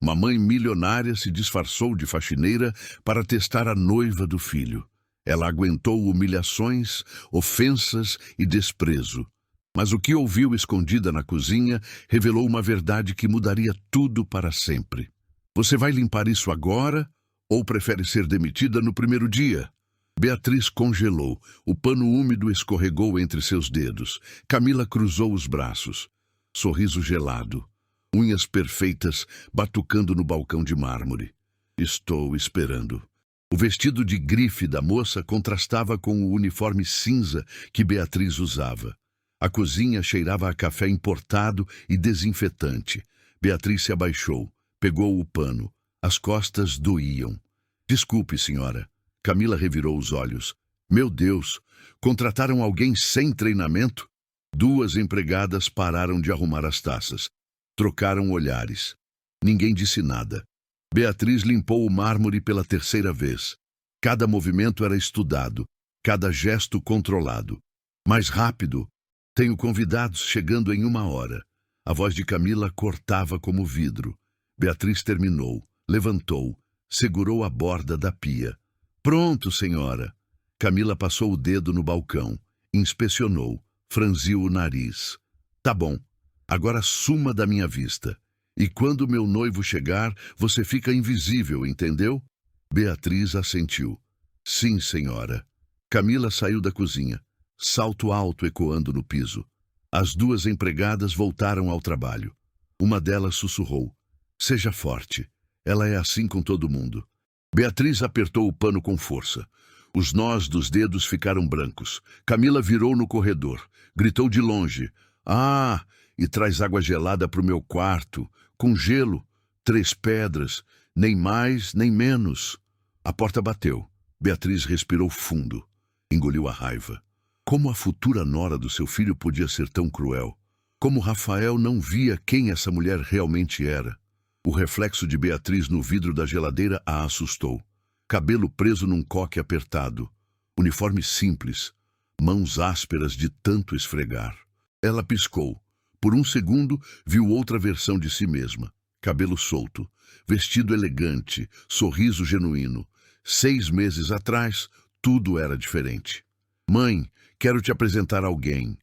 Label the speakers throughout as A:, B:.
A: Uma mãe milionária se disfarçou de faxineira para testar a noiva do filho. Ela aguentou humilhações, ofensas e desprezo. Mas o que ouviu escondida na cozinha revelou uma verdade que mudaria tudo para sempre. Você vai limpar isso agora ou prefere ser demitida no primeiro dia? Beatriz congelou. O pano úmido escorregou entre seus dedos. Camila cruzou os braços. Sorriso gelado. Unhas perfeitas batucando no balcão de mármore. Estou esperando. O vestido de grife da moça contrastava com o uniforme cinza que Beatriz usava. A cozinha cheirava a café importado e desinfetante. Beatriz se abaixou, pegou o pano. As costas doíam. Desculpe, senhora. Camila revirou os olhos. Meu Deus, contrataram alguém sem treinamento? Duas empregadas pararam de arrumar as taças. Trocaram olhares. Ninguém disse nada. Beatriz limpou o mármore pela terceira vez. Cada movimento era estudado, cada gesto controlado. Mais rápido. Tenho convidados chegando em 1 hora. A voz de Camila cortava como vidro. Beatriz terminou, levantou, segurou a borda da pia. Pronto, senhora. Camila passou o dedo no balcão, inspecionou, franziu o nariz. Tá bom, agora suma da minha vista. E quando meu noivo chegar, você fica invisível, entendeu? Beatriz assentiu. Sim, senhora. Camila saiu da cozinha. Salto alto ecoando no piso. As duas empregadas voltaram ao trabalho. Uma delas sussurrou. Seja forte. Ela é assim com todo mundo. Beatriz apertou o pano com força. Os nós dos dedos ficaram brancos. Camila virou no corredor. Gritou de longe. Ah, e traz água gelada para o meu quarto. Com gelo. 3 pedras. Nem mais, nem menos. A porta bateu. Beatriz respirou fundo. Engoliu a raiva. Como a futura nora do seu filho podia ser tão cruel? Como Rafael não via quem essa mulher realmente era? O reflexo de Beatriz no vidro da geladeira a assustou. Cabelo preso num coque apertado. Uniforme simples. Mãos ásperas de tanto esfregar. Ela piscou. Por um segundo, viu outra versão de si mesma. Cabelo solto. Vestido elegante. Sorriso genuíno. 6 meses atrás, tudo era diferente. Mãe, quero te apresentar alguém.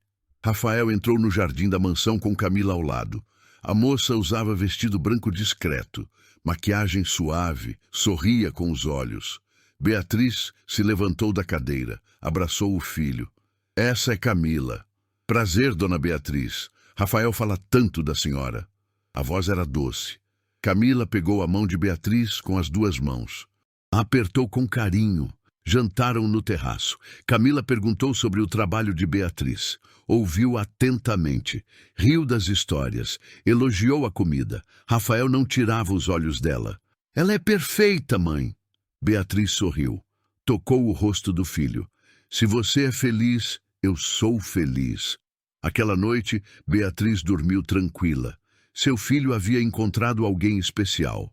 A: Rafael entrou no jardim da mansão com Camila ao lado. A moça usava vestido branco discreto, maquiagem suave, sorria com os olhos. Beatriz se levantou da cadeira, abraçou o filho. Essa é Camila. Prazer, dona Beatriz. Rafael fala tanto da senhora. A voz era doce. Camila pegou a mão de Beatriz com as 2 mãos. A apertou com carinho. Jantaram no terraço. Camila perguntou sobre o trabalho de Beatriz. Ouviu atentamente. Riu das histórias. Elogiou a comida. Rafael não tirava os olhos dela. Ela é perfeita, mãe. Beatriz sorriu. Tocou o rosto do filho. Se você é feliz, eu sou feliz. Aquela noite, Beatriz dormiu tranquila. Seu filho havia encontrado alguém especial.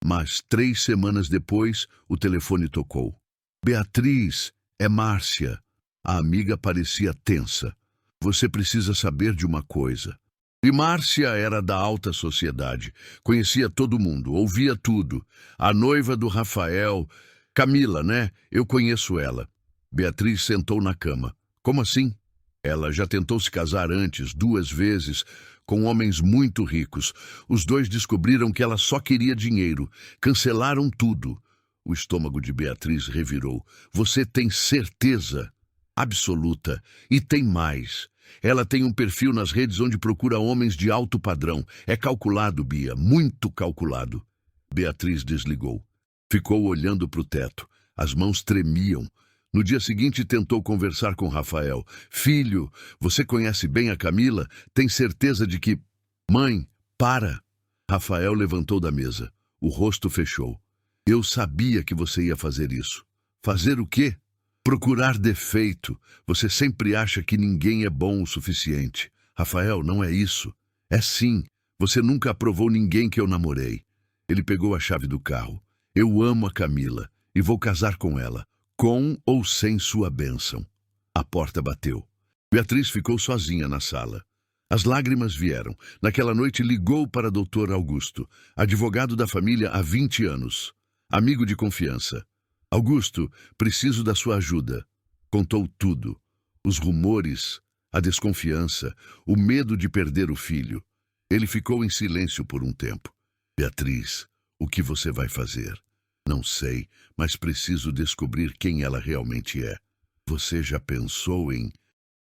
A: Mas 3 semanas depois, o telefone tocou. Beatriz, é Márcia. A amiga parecia tensa. Você precisa saber de uma coisa. E Márcia era da alta sociedade. Conhecia todo mundo, ouvia tudo. A noiva do Rafael... Camila, né? Eu conheço ela. Beatriz sentou na cama. Como assim? Ela já tentou se casar antes, 2 vezes, com homens muito ricos. Os 2 descobriram que ela só queria dinheiro. Cancelaram tudo. O estômago de Beatriz revirou. Você tem certeza? Absoluta. E tem mais. Ela tem um perfil nas redes onde procura homens de alto padrão. É calculado, Bia, muito calculado. Beatriz desligou. Ficou olhando para o teto. As mãos tremiam. No dia seguinte tentou conversar com Rafael. Filho, você conhece bem a Camila? Tem certeza de que... Mãe, para! Rafael levantou da mesa. O rosto fechou. Eu sabia que você ia fazer isso. Fazer o quê? Procurar defeito. Você sempre acha que ninguém é bom o suficiente. Rafael, não é isso. É sim. Você nunca aprovou ninguém que eu namorei. Ele pegou a chave do carro. Eu amo a Camila e vou casar com ela, com ou sem sua bênção. A porta bateu. Beatriz ficou sozinha na sala. As lágrimas vieram. Naquela noite ligou para Dr. Augusto, advogado da família há 20 anos, amigo de confiança. Augusto, preciso da sua ajuda. Contou tudo. Os rumores, a desconfiança, o medo de perder o filho. Ele ficou em silêncio por um tempo. Beatriz, o que você vai fazer? Não sei, mas preciso descobrir quem ela realmente é. Você já pensou em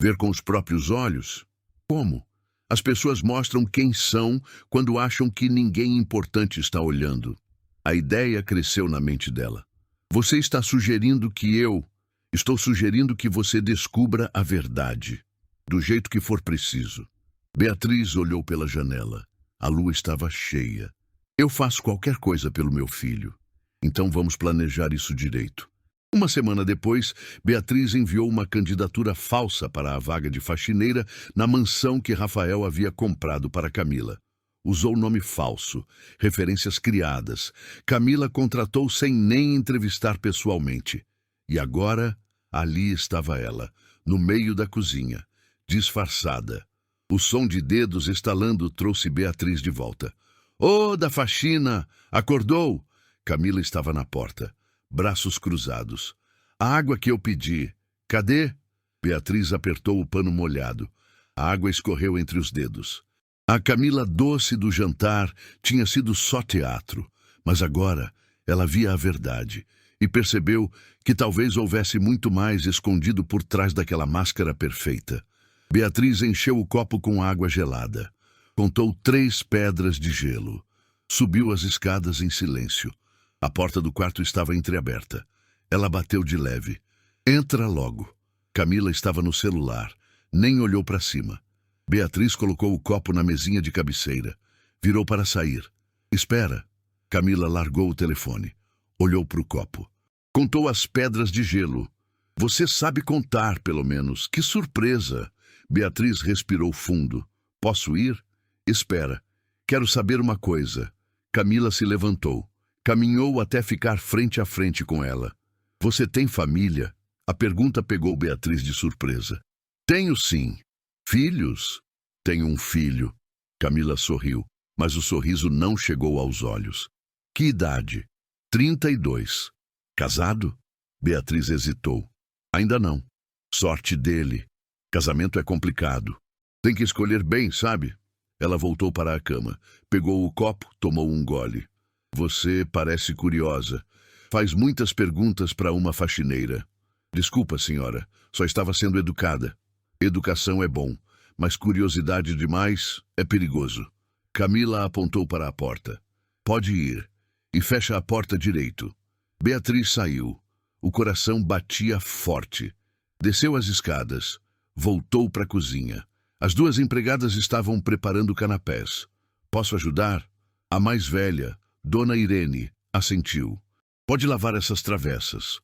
A: ver com os próprios olhos? Como? As pessoas mostram quem são quando acham que ninguém importante está olhando. A ideia cresceu na mente dela. Você está sugerindo que eu... Estou sugerindo que você descubra a verdade, do jeito que for preciso. Beatriz olhou pela janela. A lua estava cheia. Eu faço qualquer coisa pelo meu filho. Então vamos planejar isso direito. Uma semana depois, Beatriz enviou uma candidatura falsa para a vaga de faxineira na mansão que Rafael havia comprado para Camila. Usou nome falso, referências criadas. Camila contratou sem nem entrevistar pessoalmente. E agora, ali estava ela, no meio da cozinha, disfarçada. O som de dedos estalando trouxe Beatriz de volta. "Ô, da faxina! Acordou?" Camila estava na porta, braços cruzados. "A água que eu pedi. Cadê?" Beatriz apertou o pano molhado. A água escorreu entre os dedos. A Camila doce do jantar tinha sido só teatro, mas agora ela via a verdade e percebeu que talvez houvesse muito mais escondido por trás daquela máscara perfeita. Beatriz encheu o copo com água gelada. Contou 3 pedras de gelo. Subiu as escadas em silêncio. A porta do quarto estava entreaberta. Ela bateu de leve. "Entra logo." Camila estava no celular. Nem olhou para cima. Beatriz colocou o copo na mesinha de cabeceira. Virou para sair. "Espera." Camila largou o telefone. Olhou para o copo. Contou as pedras de gelo. "Você sabe contar, pelo menos. Que surpresa." Beatriz respirou fundo. "Posso ir?" "Espera. Quero saber uma coisa." Camila se levantou. Caminhou até ficar frente a frente com ela. "Você tem família?" A pergunta pegou Beatriz de surpresa. "Tenho sim." "Filhos?" "Tenho um filho." Camila sorriu, mas o sorriso não chegou aos olhos. "Que idade?" 32. "Casado?" Beatriz hesitou. "Ainda não." "Sorte dele. Casamento é complicado. Tem que escolher bem, sabe?" Ela voltou para a cama. Pegou o copo, tomou um gole. "Você parece curiosa. Faz muitas perguntas para uma faxineira." "Desculpa, senhora. Só estava sendo educada." "Educação é bom, mas curiosidade demais é perigoso." Camila apontou para a porta. "Pode ir. E fecha a porta direito." Beatriz saiu. O coração batia forte. Desceu as escadas. Voltou para a cozinha. As 2 empregadas estavam preparando canapés. "Posso ajudar?" A mais velha, Dona Irene, assentiu. "Pode lavar essas travessas."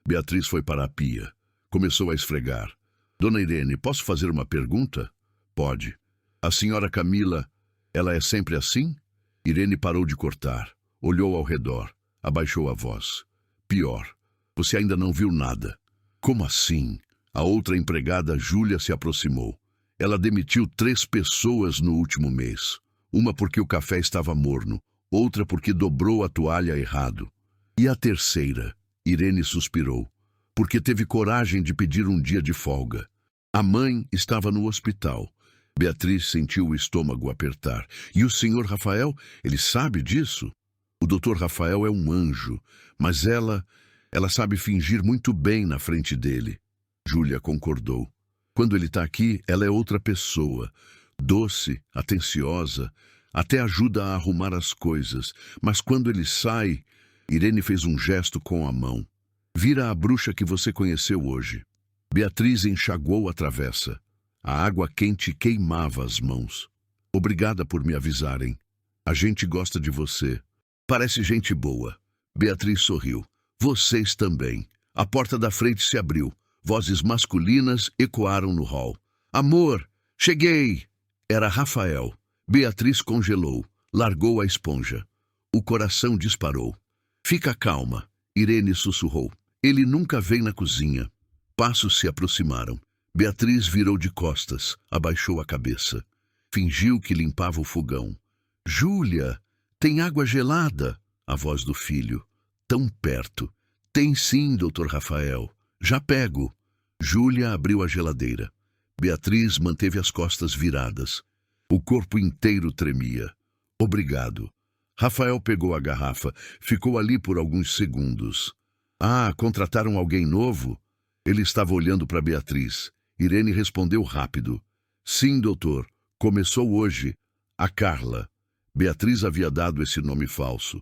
A: Beatriz foi para a pia. Começou a esfregar. "Dona Irene, posso fazer uma pergunta?" "Pode." "A senhora Camila, ela é sempre assim?" Irene parou de cortar. Olhou ao redor. Abaixou a voz. "Pior. Você ainda não viu nada." "Como assim?" A outra empregada, Júlia, se aproximou. Ela demitiu 3 pessoas no último mês. Uma porque o café estava morno, outra porque dobrou a toalha errado. E a terceira, Irene suspirou, porque teve coragem de pedir um dia de folga. A mãe estava no hospital. Beatriz sentiu o estômago apertar. "E o senhor Rafael, ele sabe disso?" "O doutor Rafael é um anjo, mas ela sabe fingir muito bem na frente dele." Júlia concordou. "Quando ele está aqui, ela é outra pessoa. Doce, atenciosa, até ajuda a arrumar as coisas. Mas quando ele sai..." Irene fez um gesto com a mão. "Vira a bruxa que você conheceu hoje." Beatriz enxaguou a travessa. A água quente queimava as mãos. "Obrigada por me avisarem. A gente gosta de você. Parece gente boa." Beatriz sorriu. "Vocês também." A porta da frente se abriu. Vozes masculinas ecoaram no hall. "Amor, cheguei!" Era Rafael. Beatriz congelou. Largou a esponja. O coração disparou. "Fica calma", Irene sussurrou. "Ele nunca vem na cozinha." Passos se aproximaram. Beatriz virou de costas, abaixou a cabeça. fingiu que limpava o fogão. Júlia, tem água gelada? A voz do filho. Tão perto. Tem sim, doutor Rafael. Já pego. Júlia abriu a geladeira. Beatriz manteve as costas viradas. O corpo inteiro tremia. Obrigado. Rafael pegou a garrafa. Ficou ali por alguns segundos. Ah, contrataram alguém novo? Ele estava olhando para Beatriz. Irene respondeu rápido. Sim, doutor. Começou hoje. A Carla. Beatriz havia dado esse nome falso.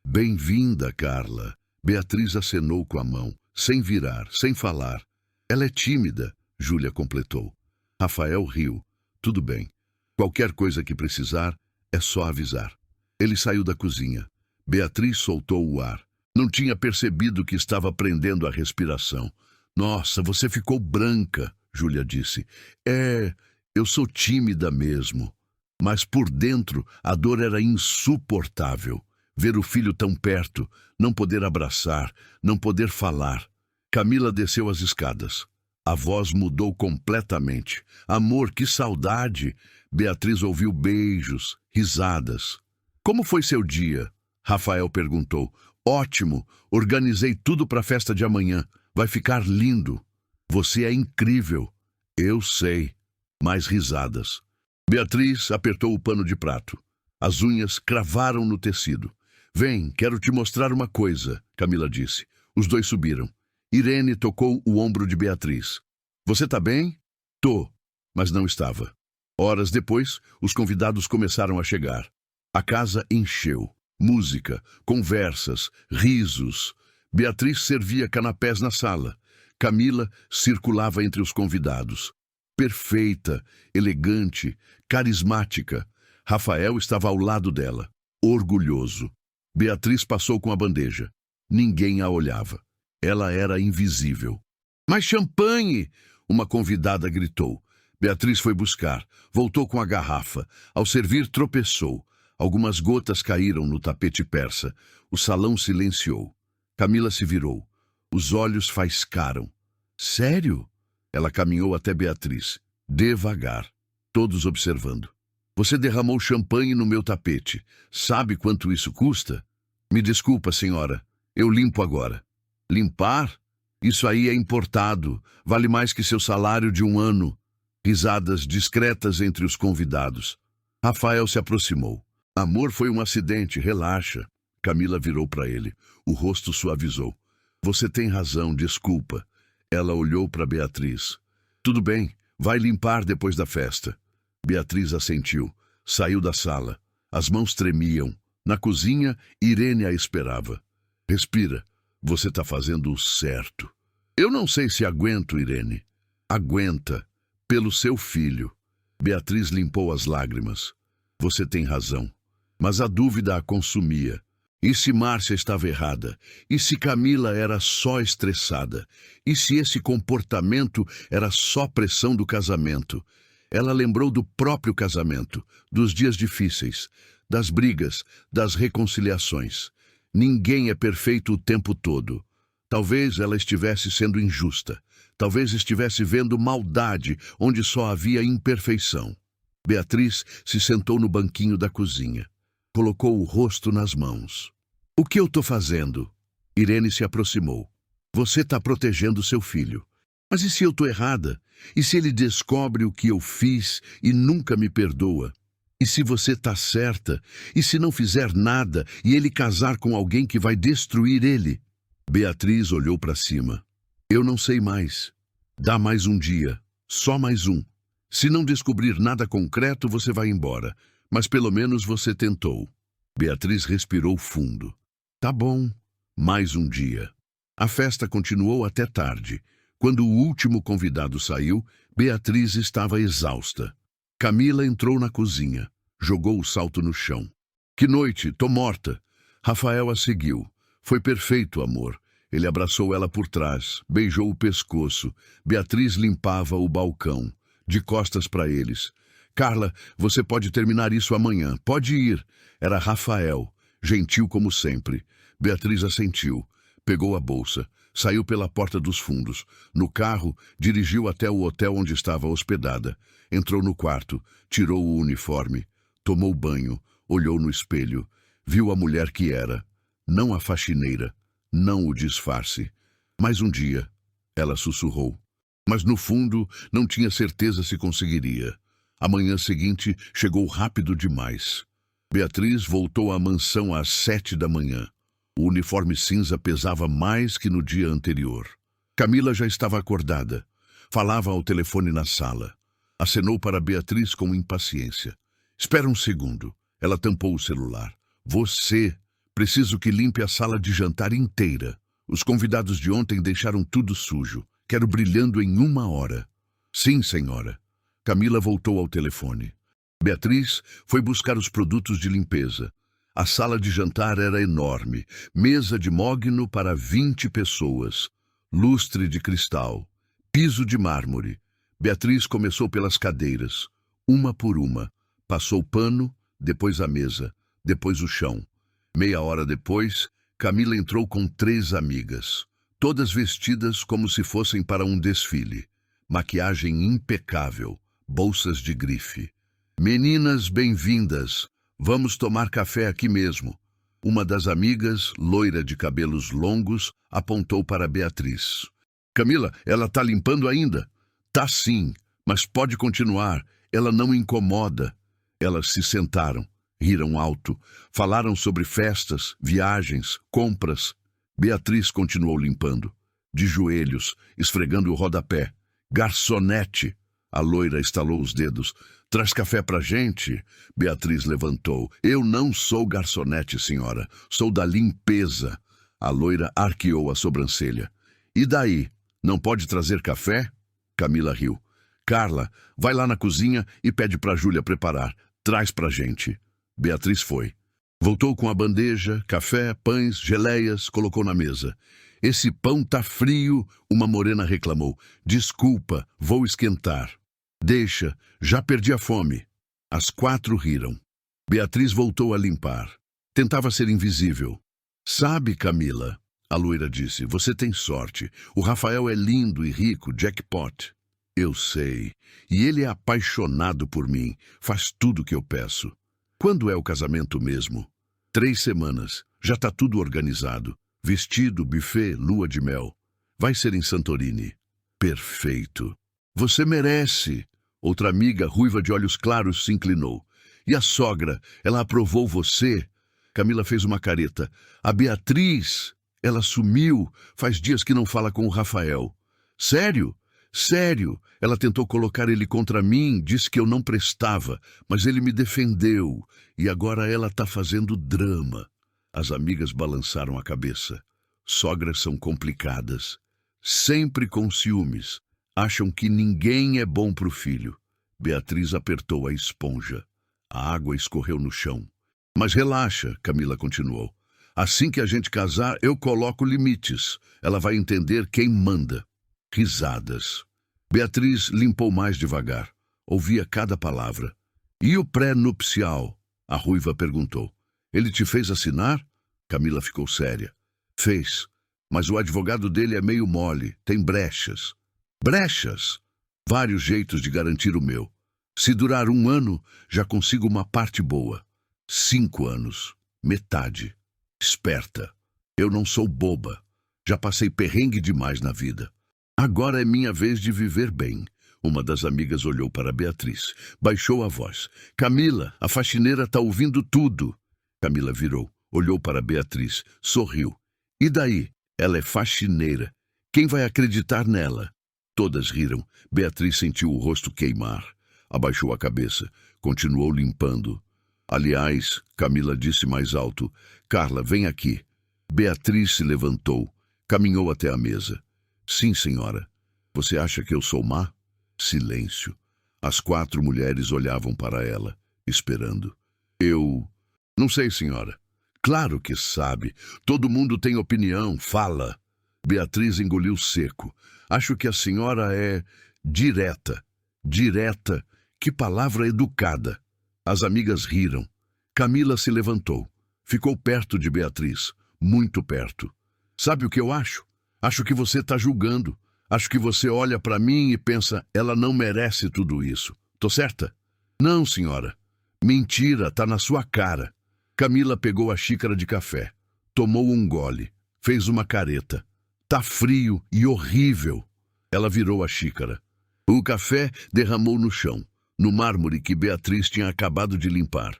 A: Bem-vinda, Carla. Beatriz acenou com a mão, sem virar, sem falar. Ela é tímida, Júlia completou. Rafael riu. Tudo bem. Qualquer coisa que precisar, é só avisar. Ele saiu da cozinha. Beatriz soltou o ar. Não tinha percebido que estava prendendo a respiração. Nossa, você ficou branca, Júlia disse. Eu sou tímida mesmo. Mas por dentro, a dor era insuportável. Ver o filho tão perto, não poder abraçar, não poder falar. Camila desceu as escadas. A voz mudou completamente. Amor, que saudade! Beatriz ouviu beijos, risadas. Como foi seu dia? Rafael perguntou. Ótimo, organizei tudo para a festa de amanhã. Vai ficar lindo. Você é incrível. Eu sei. Mais risadas. Beatriz apertou o pano de prato. As unhas cravaram no tecido. Vem, quero te mostrar uma coisa, Camila disse. Os dois subiram. Irene tocou o ombro de Beatriz. Você tá bem? Tô, mas não estava. Horas depois, os convidados começaram a chegar. A casa encheu. Música, conversas, risos. Beatriz servia canapés na sala. Camila circulava entre os convidados. Perfeita, elegante, carismática. Rafael estava ao lado dela, orgulhoso. Beatriz passou com a bandeja. Ninguém a olhava. Ela era invisível. Mas champanhe! Uma convidada gritou. Beatriz foi buscar. Voltou com a garrafa. Ao servir, tropeçou. Algumas gotas caíram no tapete persa. O salão silenciou. Camila se virou. Os olhos faiscaram. Sério? Ela caminhou até Beatriz. Devagar. Todos observando. Você derramou champanhe no meu tapete. Sabe quanto isso custa? Me desculpa, senhora. Eu limpo agora. Limpar? Isso aí é importado. Vale mais que seu salário de um ano. Risadas discretas entre os convidados. Rafael se aproximou. Amor, foi um acidente, relaxa. Camila virou para ele. O rosto suavizou. Você tem razão, desculpa. Ela olhou para Beatriz. Tudo bem, vai limpar depois da festa. Beatriz assentiu. Saiu da sala. As mãos tremiam. Na cozinha, Irene a esperava. Respira. Você está fazendo o certo. Eu não sei se aguento, Irene. Aguenta. Pelo seu filho. Beatriz limpou as lágrimas. Você tem razão. Mas a dúvida a consumia. E se Márcia estava errada? E se Camila era só estressada? E se esse comportamento era só pressão do casamento? Ela lembrou do próprio casamento, dos dias difíceis, das brigas, das reconciliações. Ninguém é perfeito o tempo todo. Talvez ela estivesse sendo injusta. Talvez estivesse vendo maldade onde só havia imperfeição. Beatriz se sentou no banquinho da cozinha. Colocou o rosto nas mãos. O que eu estou fazendo? Irene se aproximou. Você está protegendo seu filho. Mas e se eu estou errada? E se ele descobre o que eu fiz e nunca me perdoa? E se você está certa? E se não fizer nada e ele casar com alguém que vai destruir ele? Beatriz olhou para cima. Eu não sei mais. Dá mais um dia. Só mais um. Se não descobrir nada concreto, você vai embora. Mas pelo menos você tentou. Beatriz respirou fundo. Tá bom. Mais um dia. A festa continuou até tarde. Quando o último convidado saiu, Beatriz estava exausta. Camila entrou na cozinha. Jogou o salto no chão. Que noite, tô morta. Rafael a seguiu. Foi perfeito, amor. Ele abraçou ela por trás, beijou o pescoço. Beatriz limpava o balcão, de costas para eles. Carla, você pode terminar isso amanhã. Pode ir. Era Rafael, gentil como sempre. Beatriz assentiu. Pegou a bolsa, saiu pela porta dos fundos. No carro, dirigiu até o hotel onde estava hospedada. Entrou no quarto, tirou o uniforme, tomou banho, olhou no espelho, viu a mulher que era. Não a faxineira, não o disfarce. Mais um dia, ela sussurrou. Mas no fundo, não tinha certeza se conseguiria. A manhã seguinte chegou rápido demais. Beatriz voltou à mansão às 7 da manhã. O uniforme cinza pesava mais que no dia anterior. Camila já estava acordada. Falava ao telefone na sala. Acenou para Beatriz com impaciência. Espera um segundo. Ela tampou o celular. Você, preciso que limpe a sala de jantar inteira. Os convidados de ontem deixaram tudo sujo. Quero brilhando em 1 hora. Sim, senhora. Camila voltou ao telefone. Beatriz foi buscar os produtos de limpeza. A sala de jantar era enorme. Mesa de mogno para 20 pessoas. Lustre de cristal. Piso de mármore. Beatriz começou pelas cadeiras. Uma por uma. Passou pano, depois a mesa, depois o chão. Meia hora depois, Camila entrou com 3 amigas. Todas vestidas como se fossem para um desfile. Maquiagem impecável. Bolsas de grife. Meninas, bem-vindas. Vamos tomar café aqui mesmo. Uma das amigas, loira de cabelos longos, apontou para Beatriz. Camila, ela tá limpando ainda? Tá sim, mas pode continuar. Ela não incomoda. Elas se sentaram, riram alto, falaram sobre festas, viagens, compras. Beatriz continuou limpando, de joelhos, esfregando o rodapé. Garçonete! A loira estalou os dedos. Traz café pra gente? Beatriz levantou. Eu não sou garçonete, senhora. Sou da limpeza. A loira arqueou a sobrancelha. E daí? Não pode trazer café? Camila riu. Carla, vai lá na cozinha e pede pra Júlia preparar. Traz pra gente. Beatriz foi. Voltou com a bandeja, café, pães, geleias, colocou na mesa. Esse pão tá frio, uma morena reclamou. Desculpa, vou esquentar. Deixa, já perdi a fome. As 4 riram. Beatriz voltou a limpar. Tentava ser invisível. Sabe, Camila, a loira disse, você tem sorte. O Rafael é lindo e rico, jackpot. Eu sei. E ele é apaixonado por mim. Faz tudo o que eu peço. Quando é o casamento mesmo? 3 semanas. Já tá tudo organizado. Vestido, buffet, lua de mel. Vai ser em Santorini. Perfeito. Você merece. Outra amiga, ruiva de olhos claros, se inclinou. E a sogra, ela aprovou você? Camila fez uma careta. A Beatriz, ela sumiu. Faz dias que não fala com o Rafael. Sério? Sério. Ela tentou colocar ele contra mim, disse que eu não prestava, mas ele me defendeu. E agora ela tá fazendo drama. As amigas balançaram a cabeça. Sogras são complicadas. Sempre com ciúmes. Acham que ninguém é bom pro filho. Beatriz apertou a esponja. A água escorreu no chão. Mas relaxa, Camila continuou. Assim que a gente casar, eu coloco limites. Ela vai entender quem manda. Risadas. Beatriz limpou mais devagar. Ouvia cada palavra. E o pré-nupcial? A ruiva perguntou. Ele te fez assinar? Camila ficou séria. Fez. Mas o advogado dele é meio mole. Tem brechas. Brechas? Vários jeitos de garantir o meu. Se durar 1 ano, já consigo uma parte boa. 5 anos. Metade. Esperta. Eu não sou boba. Já passei perrengue demais na vida. Agora é minha vez de viver bem. Uma das amigas olhou para Beatriz. Baixou a voz. Camila, a faxineira tá ouvindo tudo. Camila virou. Olhou para Beatriz. Sorriu. E daí? Ela é faxineira. Quem vai acreditar nela? Todas riram. Beatriz sentiu o rosto queimar. Abaixou a cabeça. Continuou limpando. Aliás, Camila disse mais alto. Carla, vem aqui. Beatriz se levantou. Caminhou até a mesa. Sim, senhora. Você acha que eu sou má? Silêncio. As 4 mulheres olhavam para ela, esperando. Eu... Não sei, senhora. Claro que sabe. Todo mundo tem opinião. Fala. Beatriz engoliu seco. Acho que a senhora é direta. Direta. Que palavra educada. As amigas riram. Camila se levantou. Ficou perto de Beatriz. Muito perto. Sabe o que eu acho? Acho que você está julgando. Acho que você olha para mim e pensa, ela não merece tudo isso. Tô certa? Não, senhora. Mentira, tá na sua cara. Camila pegou a xícara de café, tomou um gole, fez uma careta. Tá frio e horrível. Ela virou a xícara. O café derramou no chão, no mármore que Beatriz tinha acabado de limpar.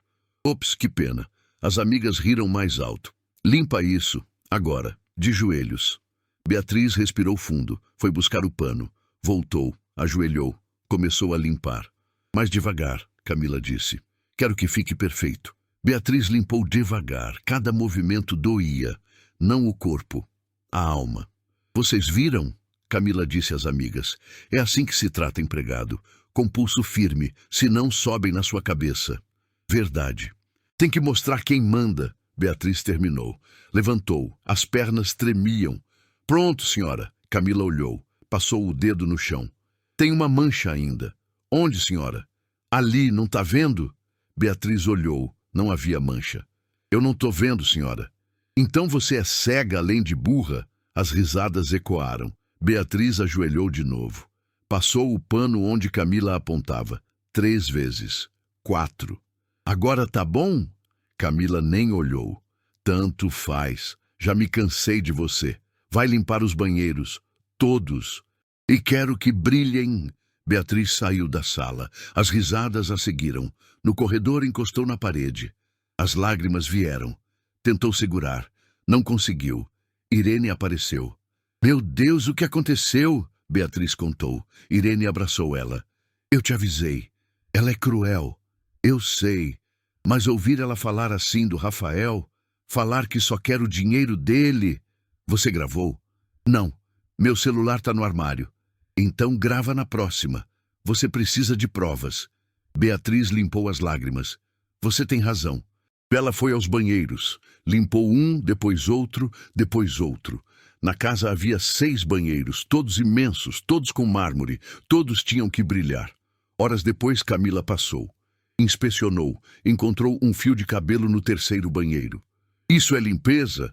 A: Ops, que pena. As amigas riram mais alto. Limpa isso, agora, de joelhos. Beatriz respirou fundo, foi buscar o pano, voltou, ajoelhou, começou a limpar. Mais devagar, Camila disse. Quero que fique perfeito. Beatriz limpou devagar, cada movimento doía, não o corpo, a alma. Vocês viram? Camila disse às amigas. É assim que se trata empregado, com pulso firme, senão sobem na sua cabeça. Verdade. Tem que mostrar quem manda. Beatriz terminou. Levantou, as pernas tremiam. Pronto, senhora. Camila olhou, passou o dedo no chão. Tem uma mancha ainda. Onde, senhora? Ali, não tá vendo? Beatriz olhou, não havia mancha. Eu não tô vendo, senhora. Então você é cega além de burra? As risadas ecoaram. Beatriz ajoelhou de novo. Passou o pano onde Camila apontava. 3 vezes. 4. Agora tá bom? Camila nem olhou. Tanto faz. Já me cansei de você. Vai limpar os banheiros. Todos. E quero que brilhem. Beatriz saiu da sala. As risadas a seguiram. No corredor encostou na parede. As lágrimas vieram. Tentou segurar. Não conseguiu. Irene apareceu. Meu Deus, o que aconteceu? Beatriz contou. Irene abraçou ela. Eu te avisei. Ela é cruel. Eu sei. Mas ouvir ela falar assim do Rafael, falar que só quer o dinheiro dele... Você gravou? Não. Meu celular tá no armário. Então grava na próxima. Você precisa de provas. Beatriz limpou as lágrimas. Você tem razão. Ela foi aos banheiros. Limpou um, depois outro, depois outro. Na casa havia 6 banheiros, todos imensos, todos com mármore. Todos tinham que brilhar. Horas depois, Camila passou. Inspecionou. Encontrou um fio de cabelo no 3º banheiro. Isso é limpeza?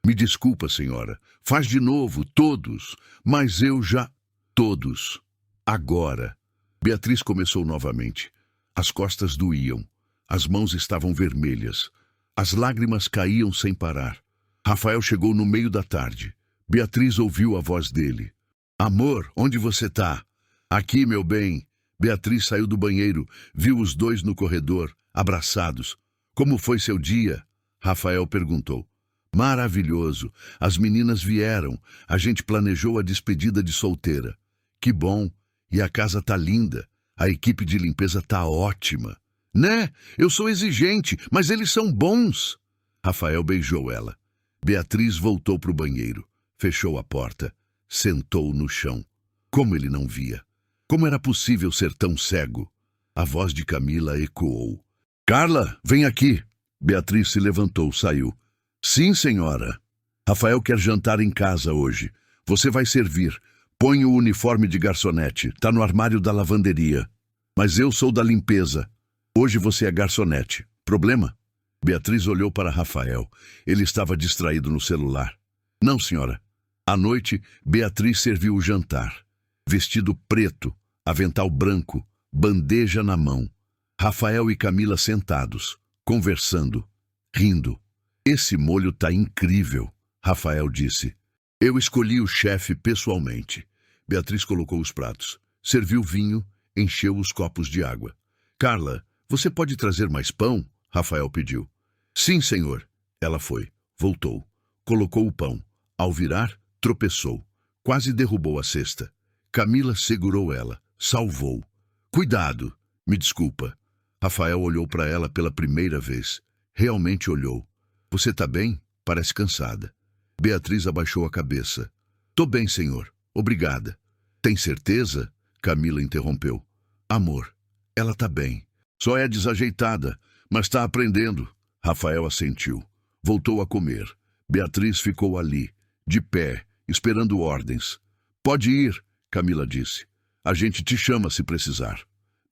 A: Me desculpa, senhora. Faz de novo, todos. Mas eu já... Todos. Agora. Beatriz começou novamente. As costas doíam. As mãos estavam vermelhas. As lágrimas caíam sem parar. Rafael chegou no meio da tarde. Beatriz ouviu a voz dele. Amor, onde você tá? Aqui, meu bem. Beatriz saiu do banheiro, viu os dois no corredor, abraçados. Como foi seu dia? Rafael perguntou. Maravilhoso. As meninas vieram. A gente planejou a despedida de solteira. Que bom. E a casa tá linda. A equipe de limpeza tá ótima. Né? Eu sou exigente, mas eles são bons. Rafael beijou ela. Beatriz voltou para o banheiro. Fechou a porta. Sentou no chão. Como ele não via. Como era possível ser tão cego? A voz de Camila ecoou. Carla, vem aqui. Beatriz se levantou, saiu. Sim, senhora. Rafael quer jantar em casa hoje. Você vai servir. Põe o uniforme de garçonete. Tá no armário da lavanderia. Mas eu sou da limpeza. Hoje você é garçonete. Problema? Beatriz olhou para Rafael. Ele estava distraído no celular. Não, senhora. À noite, Beatriz serviu o jantar. Vestido preto, avental branco, bandeja na mão. Rafael e Camila sentados, conversando, rindo. Esse molho tá incrível, Rafael disse. Eu escolhi o chefe pessoalmente. Beatriz colocou os pratos, serviu vinho, encheu os copos de água. Carla, você pode trazer mais pão? Rafael pediu. Sim, senhor. Ela foi, voltou, colocou o pão. Ao virar, tropeçou. Quase derrubou a cesta. Camila segurou ela, salvou. Cuidado, me desculpa. Rafael olhou para ela pela primeira vez. Realmente olhou. Você tá bem? Parece cansada. Beatriz abaixou a cabeça. Tô bem, senhor. Obrigada. Tem certeza? Camila interrompeu. Amor, ela tá bem. Só é desajeitada, mas tá aprendendo. Rafael assentiu. Voltou a comer. Beatriz ficou ali, de pé, esperando ordens. Pode ir, Camila disse. A gente te chama se precisar.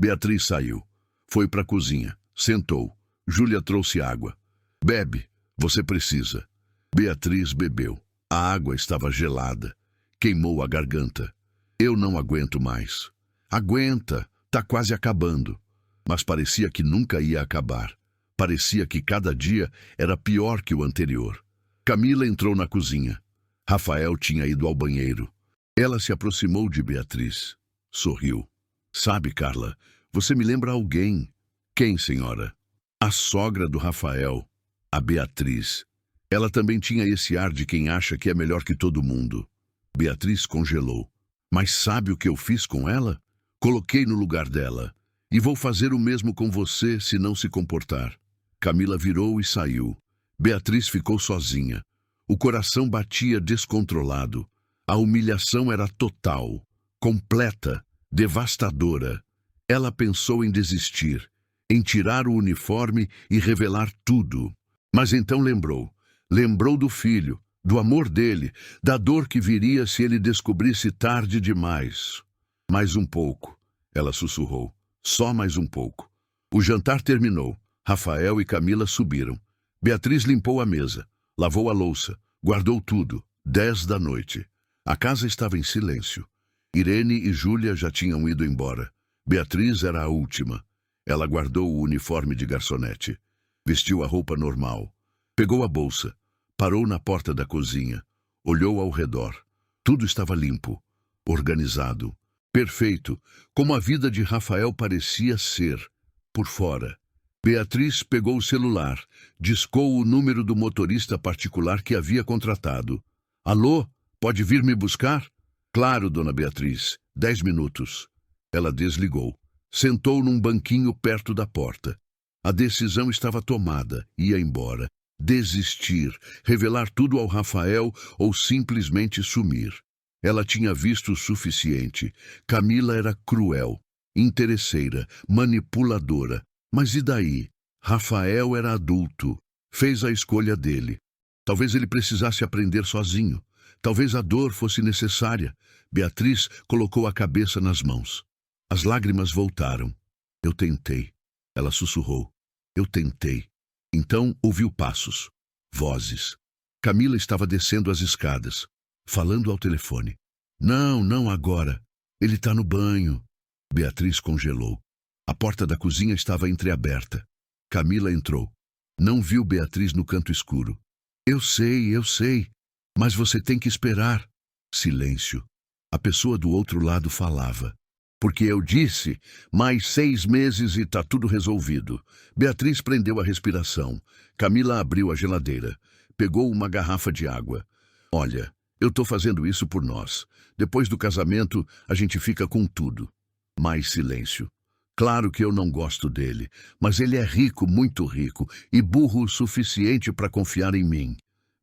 A: Beatriz saiu. Foi para a cozinha. Sentou. Júlia trouxe água. Bebe, você precisa. Beatriz bebeu. A água estava gelada. Queimou a garganta. Eu não aguento mais. Aguenta, tá quase acabando. Mas parecia que nunca ia acabar. Parecia que cada dia era pior que o anterior. Camila entrou na cozinha. Rafael tinha ido ao banheiro. Ela se aproximou de Beatriz. Sorriu. Sabe, Carla, você me lembra alguém. Quem, senhora? A sogra do Rafael, a Beatriz. Ela também tinha esse ar de quem acha que é melhor que todo mundo. Beatriz congelou. Mas sabe o que eu fiz com ela? Coloquei no lugar dela. E vou fazer o mesmo com você se não se comportar. Camila virou e saiu. Beatriz ficou sozinha. O coração batia descontrolado. A humilhação era total, completa, devastadora. Ela pensou em desistir, em tirar o uniforme e revelar tudo. Mas então lembrou. Lembrou do filho, do amor dele, da dor que viria se ele descobrisse tarde demais. Mais um pouco, ela sussurrou. Só mais um pouco. O jantar terminou. Rafael e Camila subiram. Beatriz limpou a mesa, lavou a louça, guardou tudo. 10 da noite. A casa estava em silêncio. Irene e Júlia já tinham ido embora. Beatriz era a última. Ela guardou o uniforme de garçonete. Vestiu a roupa normal. Pegou a bolsa. Parou na porta da cozinha. Olhou ao redor. Tudo estava limpo, organizado, perfeito, como a vida de Rafael parecia ser, por fora. Beatriz pegou o celular, discou o número do motorista particular que havia contratado. Alô, pode vir me buscar? Claro, dona Beatriz, 10 minutos. Ela desligou. Sentou num banquinho perto da porta. A decisão estava tomada, ia embora. Desistir, revelar tudo ao Rafael ou simplesmente sumir. Ela tinha visto o suficiente. Camila era cruel, interesseira, manipuladora. Mas e daí? Rafael era adulto. Fez a escolha dele. Talvez ele precisasse aprender sozinho. Talvez a dor fosse necessária. Beatriz colocou a cabeça nas mãos. As lágrimas voltaram. Eu tentei. Ela sussurrou. Eu tentei. Então ouviu passos. Vozes. Camila estava descendo as escadas, falando ao telefone. Não, não agora. Ele está no banho. Beatriz congelou. A porta da cozinha estava entreaberta. Camila entrou. Não viu Beatriz no canto escuro. Eu sei, mas você tem que esperar. Silêncio. A pessoa do outro lado falava. Porque eu disse, mais 6 meses e tá tudo resolvido. Beatriz prendeu a respiração. Camila abriu a geladeira. Pegou uma garrafa de água. Olha, eu tô fazendo isso por nós. Depois do casamento, a gente fica com tudo. Mais silêncio. Claro que eu não gosto dele, mas ele é rico, muito rico, e burro o suficiente para confiar em mim.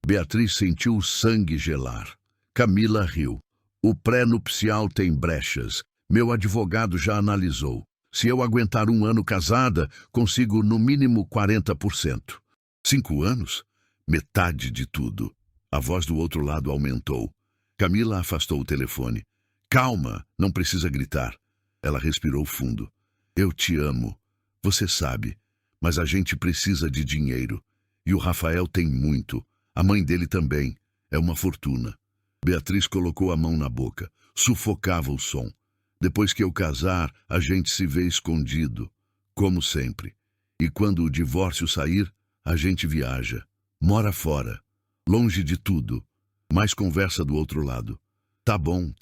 A: Beatriz sentiu o sangue gelar. Camila riu. O pré-nupcial tem brechas. Meu advogado já analisou. Se eu aguentar 1 ano casada, consigo no mínimo 40%. 5 anos? Metade de tudo. A voz do outro lado aumentou. Camila afastou o telefone. Calma, não precisa gritar. Ela respirou fundo. Eu te amo. Você sabe. Mas a gente precisa de dinheiro. E o Rafael tem muito. A mãe dele também. É uma fortuna. Beatriz colocou a mão na boca. Sufocava o som. Depois que eu casar, a gente se vê escondido, como sempre. E quando o divórcio sair, a gente viaja. Mora fora, longe de tudo. Mais conversa do outro lado. Tá bom.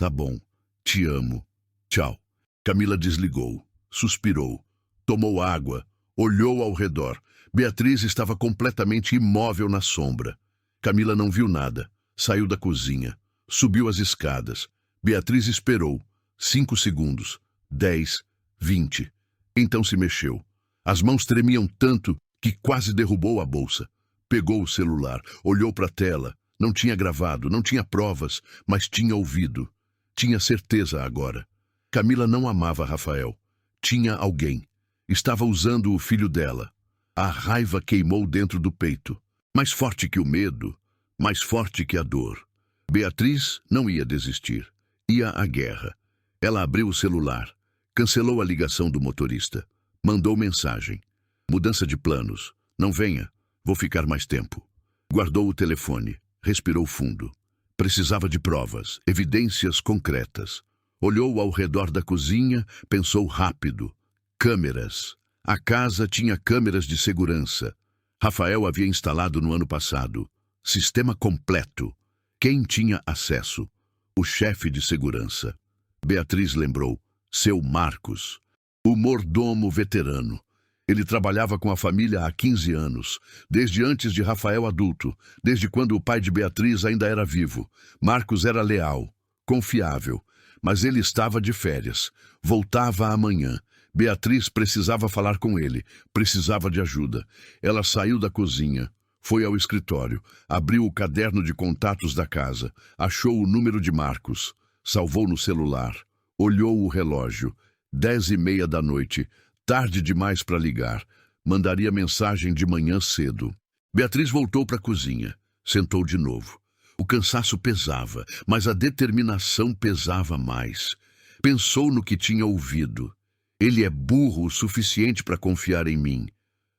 A: Te amo. Tchau. Camila desligou, suspirou, tomou água, olhou ao redor. Beatriz estava completamente imóvel na sombra. Camila não viu nada. Saiu da cozinha, subiu as escadas. Beatriz esperou. 5 segundos, 10, 20. Então se mexeu. As mãos tremiam tanto que quase derrubou a bolsa. Pegou o celular, olhou para a tela. Não tinha gravado, não tinha provas, mas tinha ouvido. Tinha certeza agora. Camila não amava Rafael. Tinha alguém. Estava usando o filho dela. A raiva queimou dentro do peito. Mais forte que o medo, mais forte que a dor. Beatriz não ia desistir. Ia à guerra. Ela abriu o celular, cancelou a ligação do motorista, mandou mensagem. Mudança de planos. Não venha, vou ficar mais tempo. Guardou o telefone, respirou fundo. Precisava de provas, evidências concretas. Olhou ao redor da cozinha, pensou rápido. Câmeras. A casa tinha câmeras de segurança. Rafael havia instalado no ano passado. Sistema completo. Quem tinha acesso? O chefe de segurança. Beatriz lembrou. Seu Marcos. O mordomo veterano. Ele trabalhava com a família há 15 anos, desde antes de Rafael adulto, desde quando o pai de Beatriz ainda era vivo. Marcos era leal, confiável, mas ele estava de férias. Voltava amanhã. Beatriz precisava falar com ele, precisava de ajuda. Ela saiu da cozinha, foi ao escritório, abriu o caderno de contatos da casa, achou o número de Marcos, salvou no celular, olhou o relógio. 10h30 da noite. Tarde demais para ligar. Mandaria mensagem de manhã cedo. Beatriz voltou para a cozinha. Sentou de novo. O cansaço pesava, mas a determinação pesava mais. Pensou no que tinha ouvido. Ele é burro o suficiente para confiar em mim.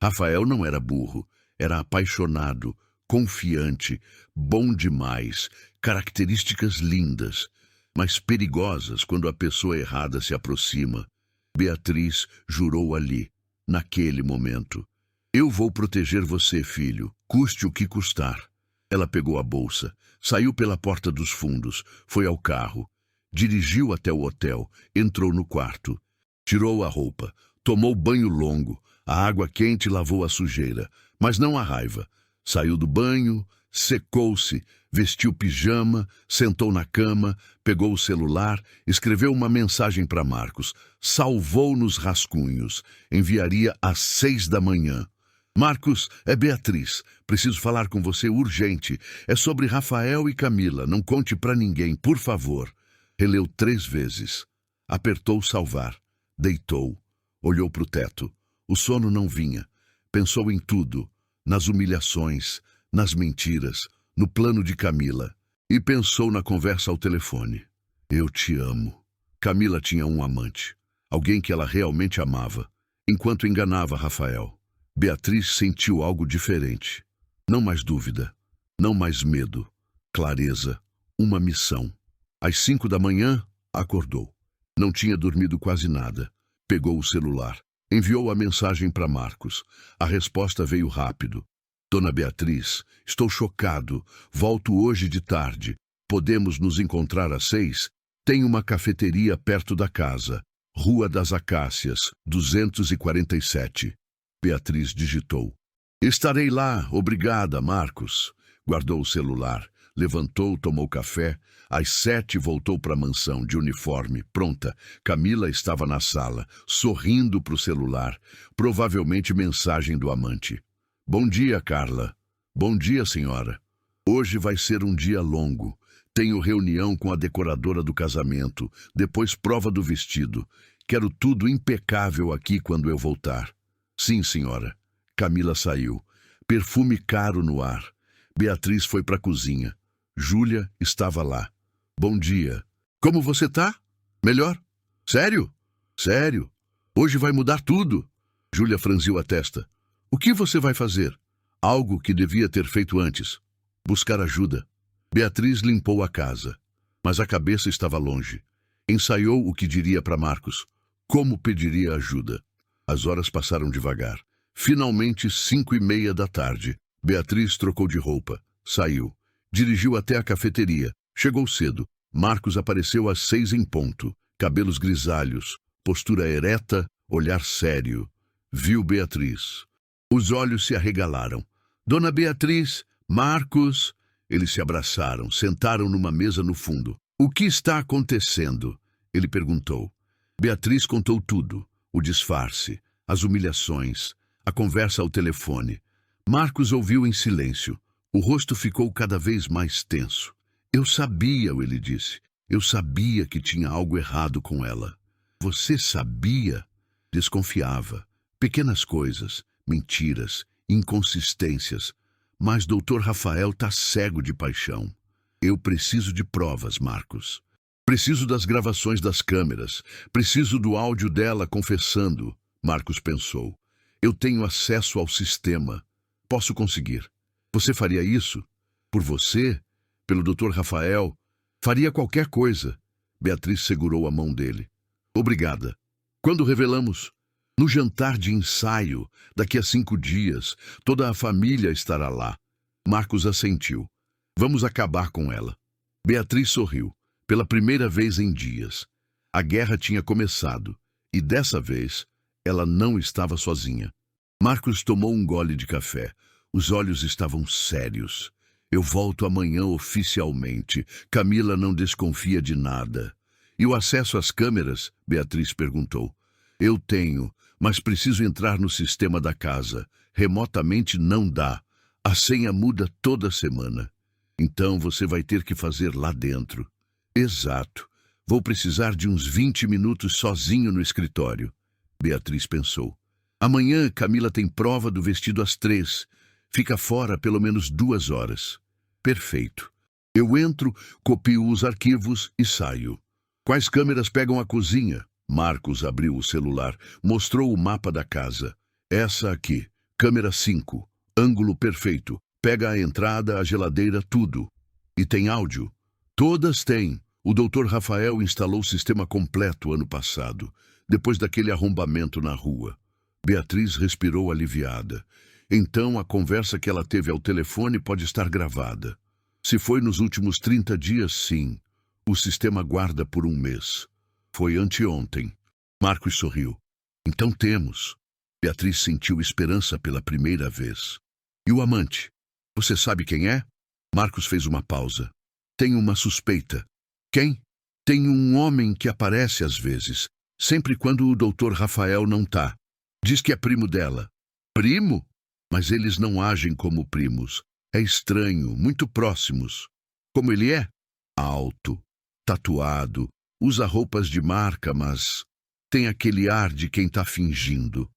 A: Rafael não era burro. Era apaixonado, confiante, bom demais. Características lindas, mas perigosas quando a pessoa errada se aproxima. Beatriz jurou ali, naquele momento. Eu vou proteger você, filho, custe o que custar. Ela pegou a bolsa, saiu pela porta dos fundos, foi ao carro, dirigiu até o hotel, entrou no quarto, tirou a roupa, tomou banho longo, a água quente lavou a sujeira, mas não a raiva. Saiu do banho, secou-se, vestiu pijama, sentou na cama, pegou o celular, escreveu uma mensagem para Marcos, salvou nos rascunhos, enviaria às 6 da manhã. Marcos, é Beatriz, preciso falar com você urgente, é sobre Rafael e Camila, não conte para ninguém, por favor. Releu 3 vezes, apertou salvar, deitou, olhou para o teto, o sono não vinha, pensou em tudo, nas humilhações, nas mentiras, no plano de Camila, e pensou na conversa ao telefone. Eu te amo. Camila tinha um amante, alguém que ela realmente amava, enquanto enganava Rafael. Beatriz sentiu algo diferente. Não mais dúvida, não mais medo, clareza, uma missão. Às 5 da manhã, acordou. Não tinha dormido quase nada. Pegou o celular, enviou a mensagem para Marcos. A resposta veio rápido. Dona Beatriz, estou chocado. Volto hoje de tarde. Podemos nos encontrar às 6? Tem uma cafeteria perto da casa. Rua das Acácias, 247. Beatriz digitou. Estarei lá, obrigada, Marcos. Guardou o celular, levantou, tomou café. Às 7 voltou para a mansão, de uniforme, pronta. Camila estava na sala, sorrindo para o celular. Provavelmente mensagem do amante. Bom dia, Carla. Bom dia, senhora. Hoje vai ser um dia longo. Tenho reunião com a decoradora do casamento, depois prova do vestido. Quero tudo impecável aqui quando eu voltar. Sim, senhora. Camila saiu. Perfume caro no ar. Beatriz foi para a cozinha. Júlia estava lá. Bom dia. Como você tá? Melhor? Sério? Sério. Hoje vai mudar tudo. Júlia franziu a testa. O que você vai fazer? Algo que devia ter feito antes. Buscar ajuda. Beatriz limpou a casa, mas a cabeça estava longe. Ensaiou o que diria para Marcos. Como pediria ajuda. As horas passaram devagar. Finalmente, 5h30 da tarde. Beatriz trocou de roupa. Saiu. Dirigiu até a cafeteria. Chegou cedo. Marcos apareceu às 6 em ponto. Cabelos grisalhos. Postura ereta. Olhar sério. Viu Beatriz. Os olhos se arregalaram. Dona Beatriz, Marcos... Eles se abraçaram, sentaram numa mesa no fundo. O que está acontecendo? Ele perguntou. Beatriz contou tudo. O disfarce, as humilhações, a conversa ao telefone. Marcos ouviu em silêncio. O rosto ficou cada vez mais tenso. Eu sabia, ele disse. Eu sabia que tinha algo errado com ela. Você sabia? Desconfiava. Pequenas coisas, mentiras, inconsistências. Mas doutor Rafael tá cego de paixão. Eu preciso de provas, Marcos. Preciso das gravações das câmeras. Preciso do áudio dela confessando, Marcos pensou. Eu tenho acesso ao sistema. Posso conseguir. Você faria isso? Por você? pelo Dr. Rafael. Faria qualquer coisa. Beatriz segurou a mão dele. Obrigada. Quando revelamos? No jantar de ensaio, daqui a 5 dias, toda a família estará lá. Marcos assentiu. Vamos acabar com ela. Beatriz sorriu, pela primeira vez em dias. A guerra tinha começado, e dessa vez, ela não estava sozinha. Marcos tomou um gole de café. Os olhos estavam sérios. Eu volto amanhã oficialmente. Camila não desconfia de nada. E o acesso às câmeras? Beatriz perguntou. Eu tenho, mas preciso entrar no sistema da casa. Remotamente não dá. A senha muda toda semana. Então você vai ter que fazer lá dentro. Exato. Vou precisar de uns 20 minutos sozinho no escritório. Beatriz pensou. Amanhã Camila tem prova do vestido às 3. Fica fora pelo menos 2 horas. Perfeito. Eu entro, copio os arquivos e saio. Quais câmeras pegam a cozinha? Marcos abriu o celular, mostrou o mapa da casa. Essa aqui, câmera 5, ângulo perfeito. Pega a entrada, a geladeira, tudo. E tem áudio? Todas têm. O Dr. Rafael instalou o sistema completo ano passado, depois daquele arrombamento na rua. Beatriz respirou aliviada. Então a conversa que ela teve ao telefone pode estar gravada. Se foi nos últimos 30 dias, sim. O sistema guarda por 1 mês. Foi anteontem. Marcos sorriu. Então temos. Beatriz sentiu esperança pela primeira vez. E o amante? Você sabe quem é? Marcos fez uma pausa. Tenho uma suspeita. Quem? Tem um homem que aparece às vezes, sempre quando o Dr. Rafael não tá. Diz que é primo dela. Primo? Mas eles não agem como primos. É estranho, muito próximos. Como ele é? Alto, tatuado, usa roupas de marca, mas tem aquele ar de quem tá fingindo.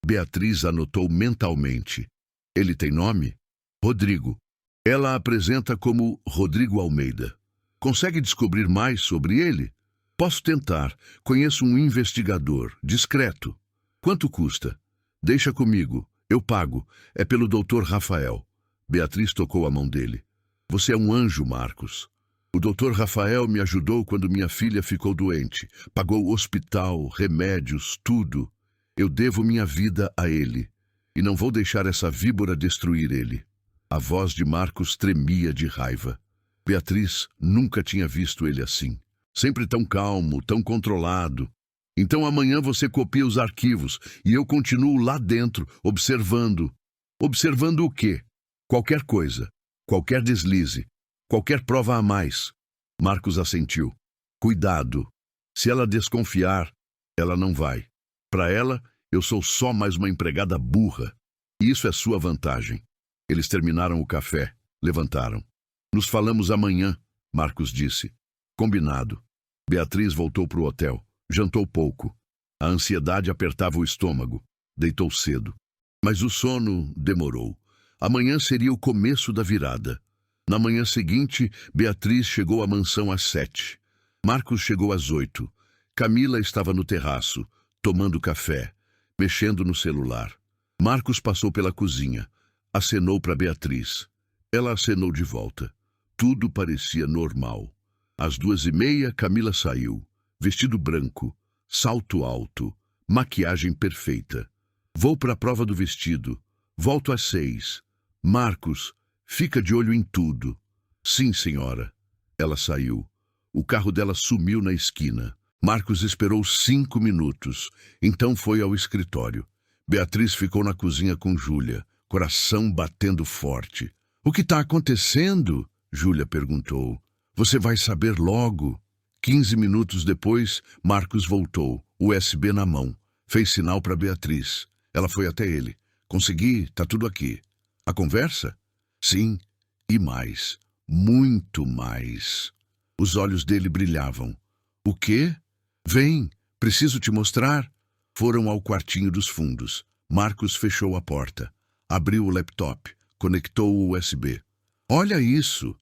A: Beatriz anotou mentalmente. Ele tem nome? Rodrigo. Ela a apresenta como Rodrigo Almeida. Consegue descobrir mais sobre ele? Posso tentar. Conheço um investigador, discreto. Quanto custa? Deixa comigo. Eu pago. É pelo Dr. Rafael. Beatriz tocou a mão dele. Você é um anjo, Marcos. O Dr. Rafael me ajudou quando minha filha ficou doente. Pagou hospital, remédios, tudo. Eu devo minha vida a ele. E não vou deixar essa víbora destruir ele. A voz de Marcos tremia de raiva. Beatriz nunca tinha visto ele assim. Sempre tão calmo, tão controlado. Então amanhã você copia os arquivos e eu continuo lá dentro, observando. Observando o quê? Qualquer coisa. Qualquer deslize. Qualquer prova a mais. Marcos assentiu. Cuidado. Se ela desconfiar, ela não vai. Para ela, eu sou só mais uma empregada burra. E isso é sua vantagem. Eles terminaram o café. Levantaram. Nos falamos amanhã, Marcos disse. Combinado. Beatriz voltou para o hotel. Jantou pouco. A ansiedade apertava o estômago. Deitou cedo. Mas o sono demorou. Amanhã seria o começo da virada. Na manhã seguinte, Beatriz chegou à mansão às 7. Marcos chegou às 8. Camila estava no terraço, tomando café, mexendo no celular. Marcos passou pela cozinha. Acenou para Beatriz. Ela acenou de volta. Tudo parecia normal. Às 2h30, Camila saiu. Vestido branco, salto alto, maquiagem perfeita. Vou para a prova do vestido. Volto às 6. Marcos, fica de olho em tudo. Sim, senhora. Ela saiu. O carro dela sumiu na esquina. Marcos esperou 5 minutos. Então foi ao escritório. Beatriz ficou na cozinha com Júlia, coração batendo forte. O que está acontecendo? Júlia perguntou. Você vai saber logo. 15 minutos depois, Marcos voltou, USB na mão. Fez sinal para Beatriz. Ela foi até ele. Consegui, tá tudo aqui. A conversa? Sim, e mais. Muito mais. Os olhos dele brilhavam. O quê? Vem, preciso te mostrar. Foram ao quartinho dos fundos. Marcos fechou a porta. Abriu o laptop. Conectou o USB. Olha isso.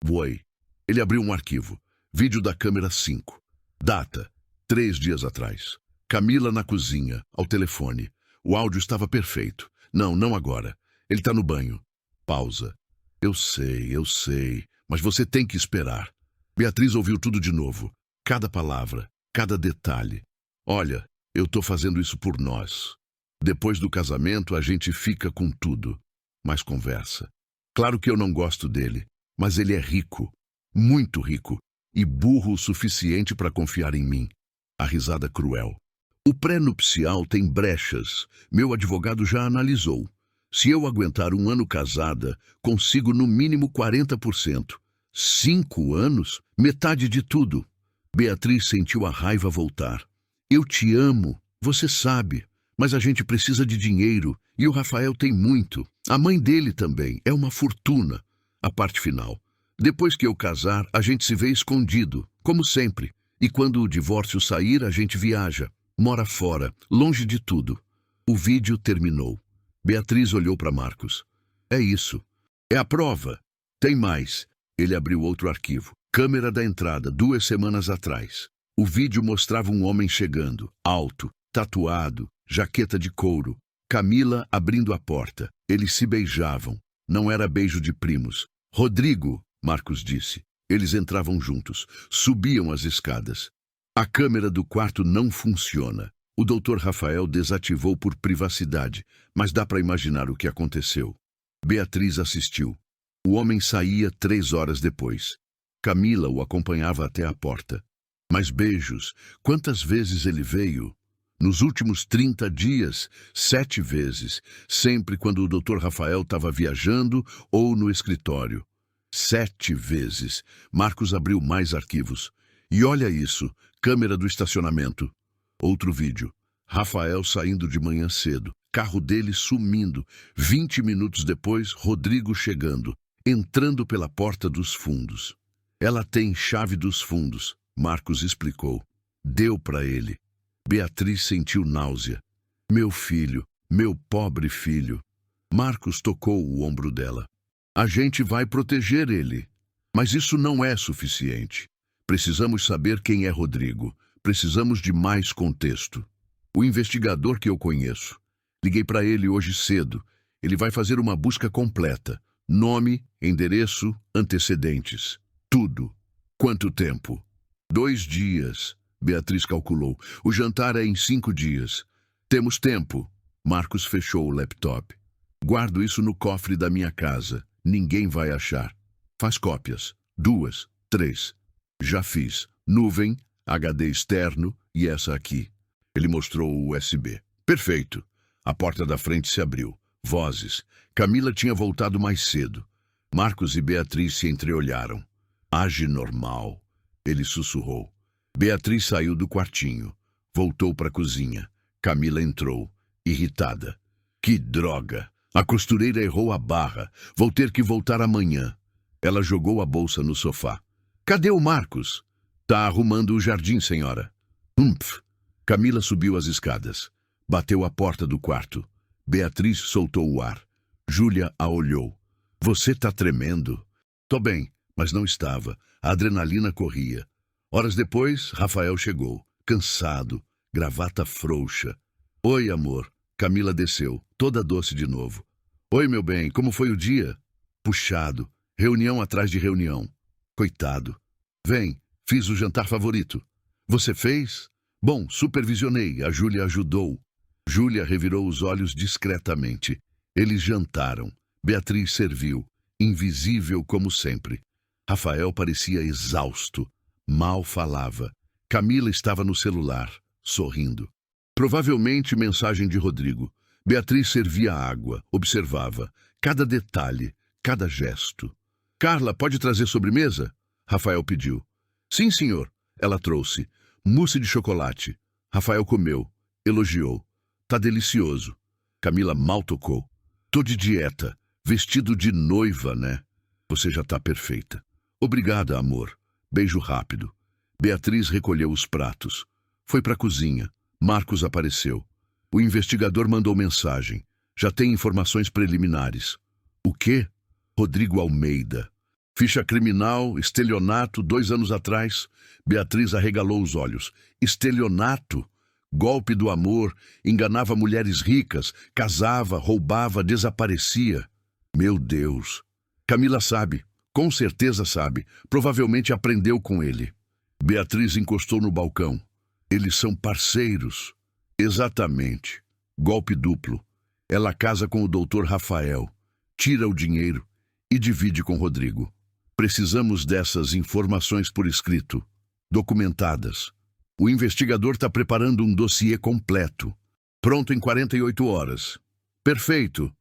A: Oi. Ele abriu um arquivo. Vídeo da câmera 5. Data. 3 dias atrás. Camila na cozinha, ao telefone. O áudio estava perfeito. Não agora. Ele está no banho. Pausa. Eu sei. mas você tem que esperar. Beatriz ouviu tudo de novo. Cada palavra, cada detalhe. Olha, eu tô fazendo isso por nós. Depois do casamento, a gente fica com tudo. Mas conversa. Claro que eu não gosto dele, mas ele é rico, muito rico, e burro o suficiente para confiar em mim. A risada cruel. O pré-nupcial tem brechas. Meu advogado já analisou. Se eu aguentar 1 ano casada, consigo no mínimo 40%. 5 anos? Metade de tudo. Beatriz sentiu a raiva voltar. Eu te amo, você sabe, mas a gente precisa de dinheiro e o Rafael tem muito. A mãe dele também, é uma fortuna. A parte final. Depois que eu casar, a gente se vê escondido, como sempre. E quando o divórcio sair, a gente viaja. Mora fora, longe de tudo. O vídeo terminou. Beatriz olhou para Marcos. É isso. É a prova. Tem mais. Ele abriu outro arquivo. Câmera da entrada, 2 semanas atrás. O vídeo mostrava um homem chegando, alto, tatuado, jaqueta de couro. Camila abrindo a porta. Eles se beijavam. Não era beijo de primos. Rodrigo, Marcos disse. Eles entravam juntos. Subiam as escadas. A câmera do quarto não funciona. O Dr. Rafael desativou por privacidade, mas dá para imaginar o que aconteceu. Beatriz assistiu. O homem saía 3 horas depois. Camila o acompanhava até a porta. Mas beijos, quantas vezes ele veio? Nos últimos 30 dias, 7 vezes, sempre quando o Dr. Rafael estava viajando ou no escritório. 7 vezes. Marcos abriu mais arquivos. E olha isso, câmera do estacionamento. Outro vídeo. Rafael saindo de manhã cedo. Carro dele sumindo. 20 minutos depois, Rodrigo chegando. Entrando pela porta dos fundos. Ela tem chave dos fundos, Marcos explicou. Deu para ele. Beatriz sentiu náusea. Meu filho, meu pobre filho. Marcos tocou o ombro dela. A gente vai proteger ele. Mas isso não é suficiente. Precisamos saber quem é Rodrigo. Precisamos de mais contexto. O investigador que eu conheço. Liguei para ele hoje cedo. Ele vai fazer uma busca completa. Nome, endereço, antecedentes. Tudo. Quanto tempo? 2 dias. Beatriz calculou. O jantar é em 5 dias. Temos tempo. Marcos fechou o laptop. Guardo isso no cofre da minha casa. Ninguém vai achar. Faz cópias. 2, 3. Já fiz. Nuvem, HD externo e essa aqui. Ele mostrou o USB. Perfeito. A porta da frente se abriu. Vozes. Camila tinha voltado mais cedo. Marcos e Beatriz se entreolharam. Age normal. Ele sussurrou. Beatriz saiu do quartinho. Voltou para a cozinha. Camila entrou, irritada. Que droga! A costureira errou a barra. Vou ter que voltar amanhã. Ela jogou a bolsa no sofá. Cadê o Marcos? Tá arrumando o jardim, senhora. Humph! Camila subiu as escadas. Bateu a porta do quarto. Beatriz soltou o ar. Júlia a olhou. Você tá tremendo? Tô bem, mas não estava. A adrenalina corria. Horas depois, Rafael chegou. Cansado, gravata frouxa. Oi, amor. Camila desceu, toda doce de novo. Oi, meu bem, como foi o dia? Puxado. Reunião atrás de reunião. Coitado. Vem, fiz o jantar favorito. Você fez? Bom, supervisionei, a Júlia ajudou. Júlia revirou os olhos discretamente. Eles jantaram. Beatriz serviu, invisível como sempre. Rafael parecia exausto. Mal falava. Camila estava no celular, sorrindo. Provavelmente mensagem de Rodrigo. Beatriz servia água, observava. Cada detalhe, cada gesto. Carla, pode trazer sobremesa? Rafael pediu. Sim, senhor. Ela trouxe. Mousse de chocolate. Rafael comeu. Elogiou. Tá delicioso. Camila mal tocou. Tô de dieta. Vestido de noiva, né? Você já tá perfeita. Obrigada, amor. Beijo rápido. Beatriz recolheu os pratos. Foi pra cozinha. Marcos apareceu. O investigador mandou mensagem. Já tem informações preliminares. O quê? Rodrigo Almeida. Ficha criminal, estelionato, 2 anos atrás. Beatriz arregalou os olhos. Estelionato? Golpe do amor, enganava mulheres ricas, casava, roubava, desaparecia. Meu Deus. Camila sabe. Com certeza sabe. Provavelmente aprendeu com ele. Beatriz encostou no balcão. Eles são parceiros. Exatamente. Golpe duplo. Ela casa com o Dr. Rafael, tira o dinheiro e divide com Rodrigo. Precisamos dessas informações por escrito, documentadas. O investigador está preparando um dossiê completo, pronto em 48 horas. Perfeito.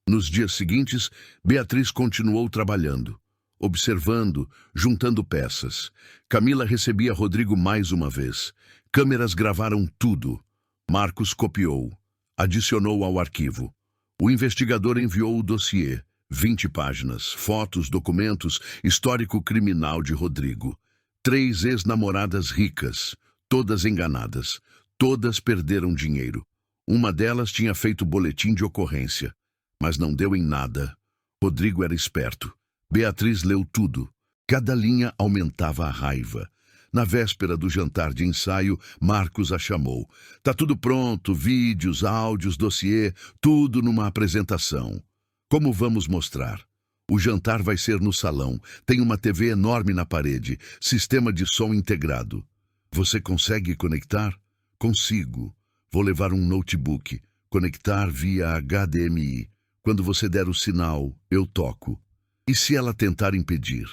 A: Nos dias seguintes, Beatriz continuou trabalhando, observando, juntando peças. Camila recebia Rodrigo mais uma vez. Câmeras gravaram tudo. Marcos copiou, adicionou ao arquivo. O investigador enviou o dossiê, 20 páginas, fotos, documentos, histórico criminal de Rodrigo. 3 ex-namoradas ricas, todas enganadas, todas perderam dinheiro. Uma delas tinha feito boletim de ocorrência, mas não deu em nada. Rodrigo era esperto. Beatriz leu tudo. Cada linha aumentava a raiva. Na véspera do jantar de ensaio, Marcos a chamou. Tá tudo pronto, vídeos, áudios, dossiê, tudo numa apresentação. Como vamos mostrar? O jantar vai ser no salão. Tem uma TV enorme na parede, sistema de som integrado. Você consegue conectar? Consigo. Vou levar um notebook. Conectar via HDMI. Quando você der o sinal, eu toco. E se ela tentar impedir?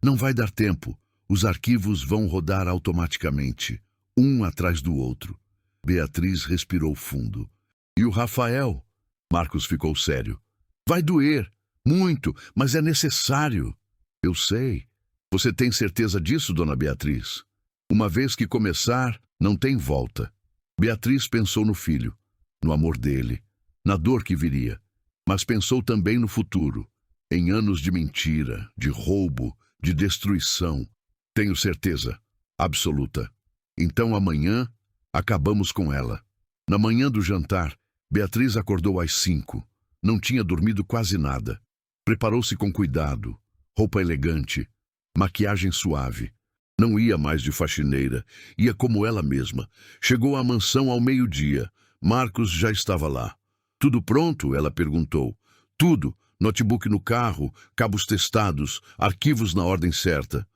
A: Não vai dar tempo. Os arquivos vão rodar automaticamente, um atrás do outro. Beatriz respirou fundo. E o Rafael? Marcos ficou sério. Vai doer, muito, mas é necessário. Eu sei. Você tem certeza disso, dona Beatriz? Uma vez que começar, não tem volta. Beatriz pensou no filho, no amor dele, na dor que viria, mas pensou também no futuro, em anos de mentira, de roubo, de destruição. Tenho certeza, absoluta. Então amanhã, acabamos com ela. Na manhã do jantar, Beatriz acordou às 5. Não tinha dormido quase nada. Preparou-se com cuidado, roupa elegante, maquiagem suave. Não ia mais de faxineira, ia como ela mesma. Chegou à mansão ao meio-dia. Marcos já estava lá. Tudo pronto? Ela perguntou. Tudo. Notebook no carro, cabos testados, arquivos na ordem certa.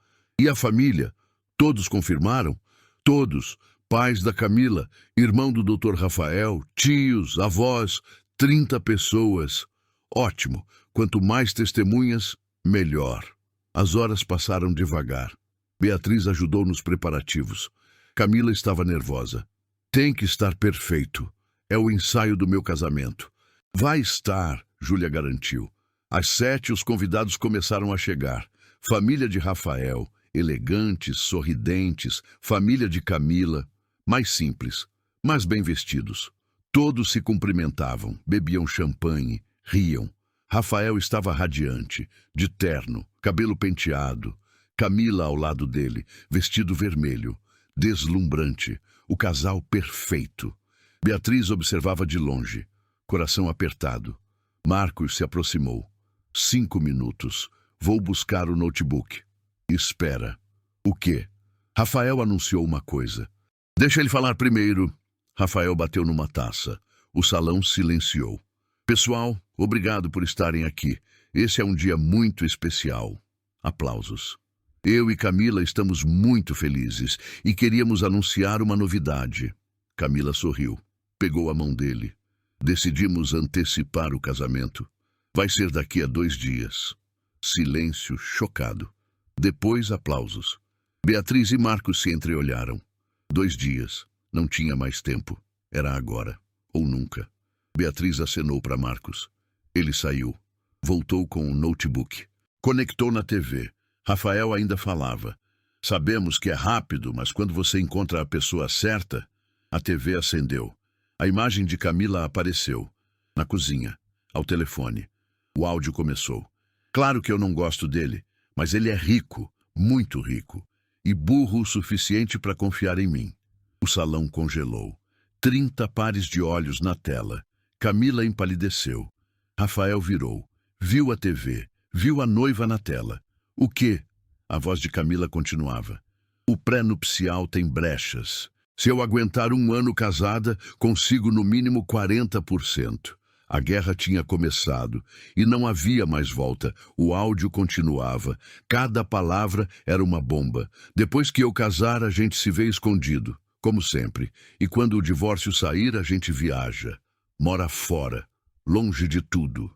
A: E a família? Todos confirmaram? Todos. Pais da Camila, irmão do Dr. Rafael, tios, avós, 30 pessoas. Ótimo. Quanto mais testemunhas, melhor. As horas passaram devagar. Beatriz ajudou nos preparativos. Camila estava nervosa. Tem que estar perfeito. É o ensaio do meu casamento. Vai estar, Júlia garantiu. Às 7, os convidados começaram a chegar. Família de Rafael, elegantes, sorridentes, família de Camila, mais simples, mas bem vestidos. Todos se cumprimentavam, bebiam champanhe, riam. Rafael estava radiante, de terno, cabelo penteado. Camila ao lado dele, vestido vermelho, deslumbrante, o casal perfeito. Beatriz observava de longe, coração apertado. Marcos se aproximou. 5 minutos. Vou buscar o notebook. Espera. O quê? Rafael anunciou uma coisa. Deixa ele falar primeiro. Rafael bateu numa taça. O salão silenciou. Pessoal, obrigado por estarem aqui. Esse é um dia muito especial. Aplausos. Eu e Camila estamos muito felizes e queríamos anunciar uma novidade. Camila sorriu. Pegou a mão dele. Decidimos antecipar o casamento. Vai ser daqui a 2 dias. Silêncio chocado. Depois, aplausos. Beatriz e Marcos se entreolharam. 2 dias. Não tinha mais tempo. Era agora. Ou nunca. Beatriz acenou para Marcos. Ele saiu. Voltou com um notebook. Conectou na TV. Rafael ainda falava. Sabemos que é rápido, mas quando você encontra a pessoa certa... A TV acendeu. A imagem de Camila apareceu. Na cozinha. Ao telefone. O áudio começou. Claro que eu não gosto dele, mas ele é rico, muito rico, e burro o suficiente para confiar em mim. O salão congelou. 30 pares de olhos na tela. Camila empalideceu. Rafael virou. Viu a TV. Viu a noiva na tela. O quê? A voz de Camila continuava. O pré-nupcial tem brechas. Se eu aguentar 1 ano casada, consigo no mínimo 40%. A guerra tinha começado e não havia mais volta. O áudio continuava. Cada palavra era uma bomba. Depois que eu casar, a gente se vê escondido, como sempre. E quando o divórcio sair, a gente viaja. Mora fora, longe de tudo.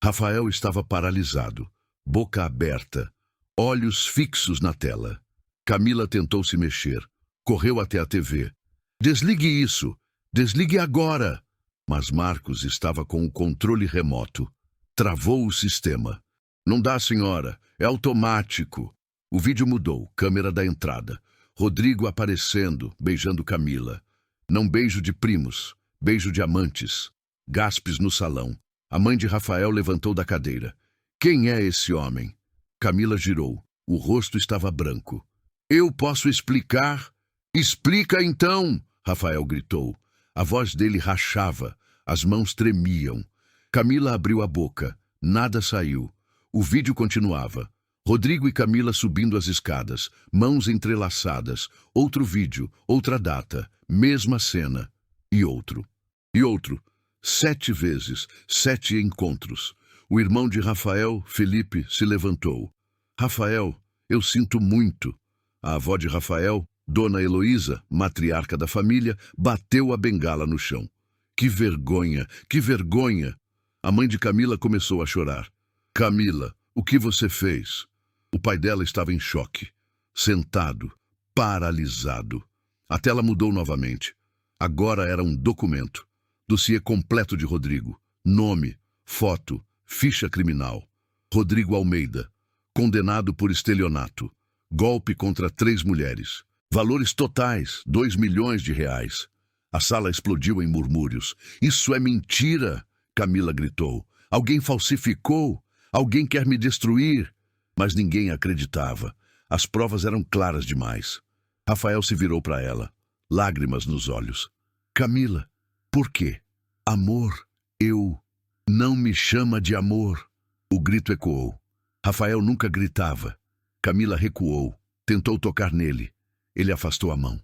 A: Rafael estava paralisado, boca aberta, olhos fixos na tela. Camila tentou se mexer. Correu até a TV. Desligue isso! Desligue agora! Mas Marcos estava com o controle remoto. Travou o sistema. Não dá, senhora. É automático. O vídeo mudou. Câmera da entrada. Rodrigo aparecendo, beijando Camila. Não beijo de primos. Beijo de amantes. Gaspes no salão. A mãe de Rafael levantou da cadeira. Quem é esse homem? Camila girou. O rosto estava branco. Eu posso explicar? Explica então! Rafael gritou. A voz dele rachava, as mãos tremiam. Camila abriu a boca, nada saiu. O vídeo continuava. Rodrigo e Camila subindo as escadas, mãos entrelaçadas. Outro vídeo, outra data, mesma cena. E outro. E outro. 7 vezes, 7 encontros. O irmão de Rafael, Felipe, se levantou. Rafael, eu sinto muito. A avó de Rafael, Dona Heloísa, matriarca da família, bateu a bengala no chão. Que vergonha, que vergonha! A mãe de Camila começou a chorar. Camila, o que você fez? O pai dela estava em choque, sentado, paralisado. A tela mudou novamente. Agora era um documento. Dossiê completo de Rodrigo. Nome, foto, ficha criminal. Rodrigo Almeida, condenado por estelionato. Golpe contra 3 mulheres. Valores totais, 2 milhões de reais. A sala explodiu em murmúrios. Isso é mentira! Camila gritou. Alguém falsificou! Alguém quer me destruir! Mas ninguém acreditava. As provas eram claras demais. Rafael se virou para ela, lágrimas nos olhos. Camila, por quê? Amor, eu... Não me chama de amor. O grito ecoou. Rafael nunca gritava. Camila recuou, tentou tocar nele. Ele afastou a mão.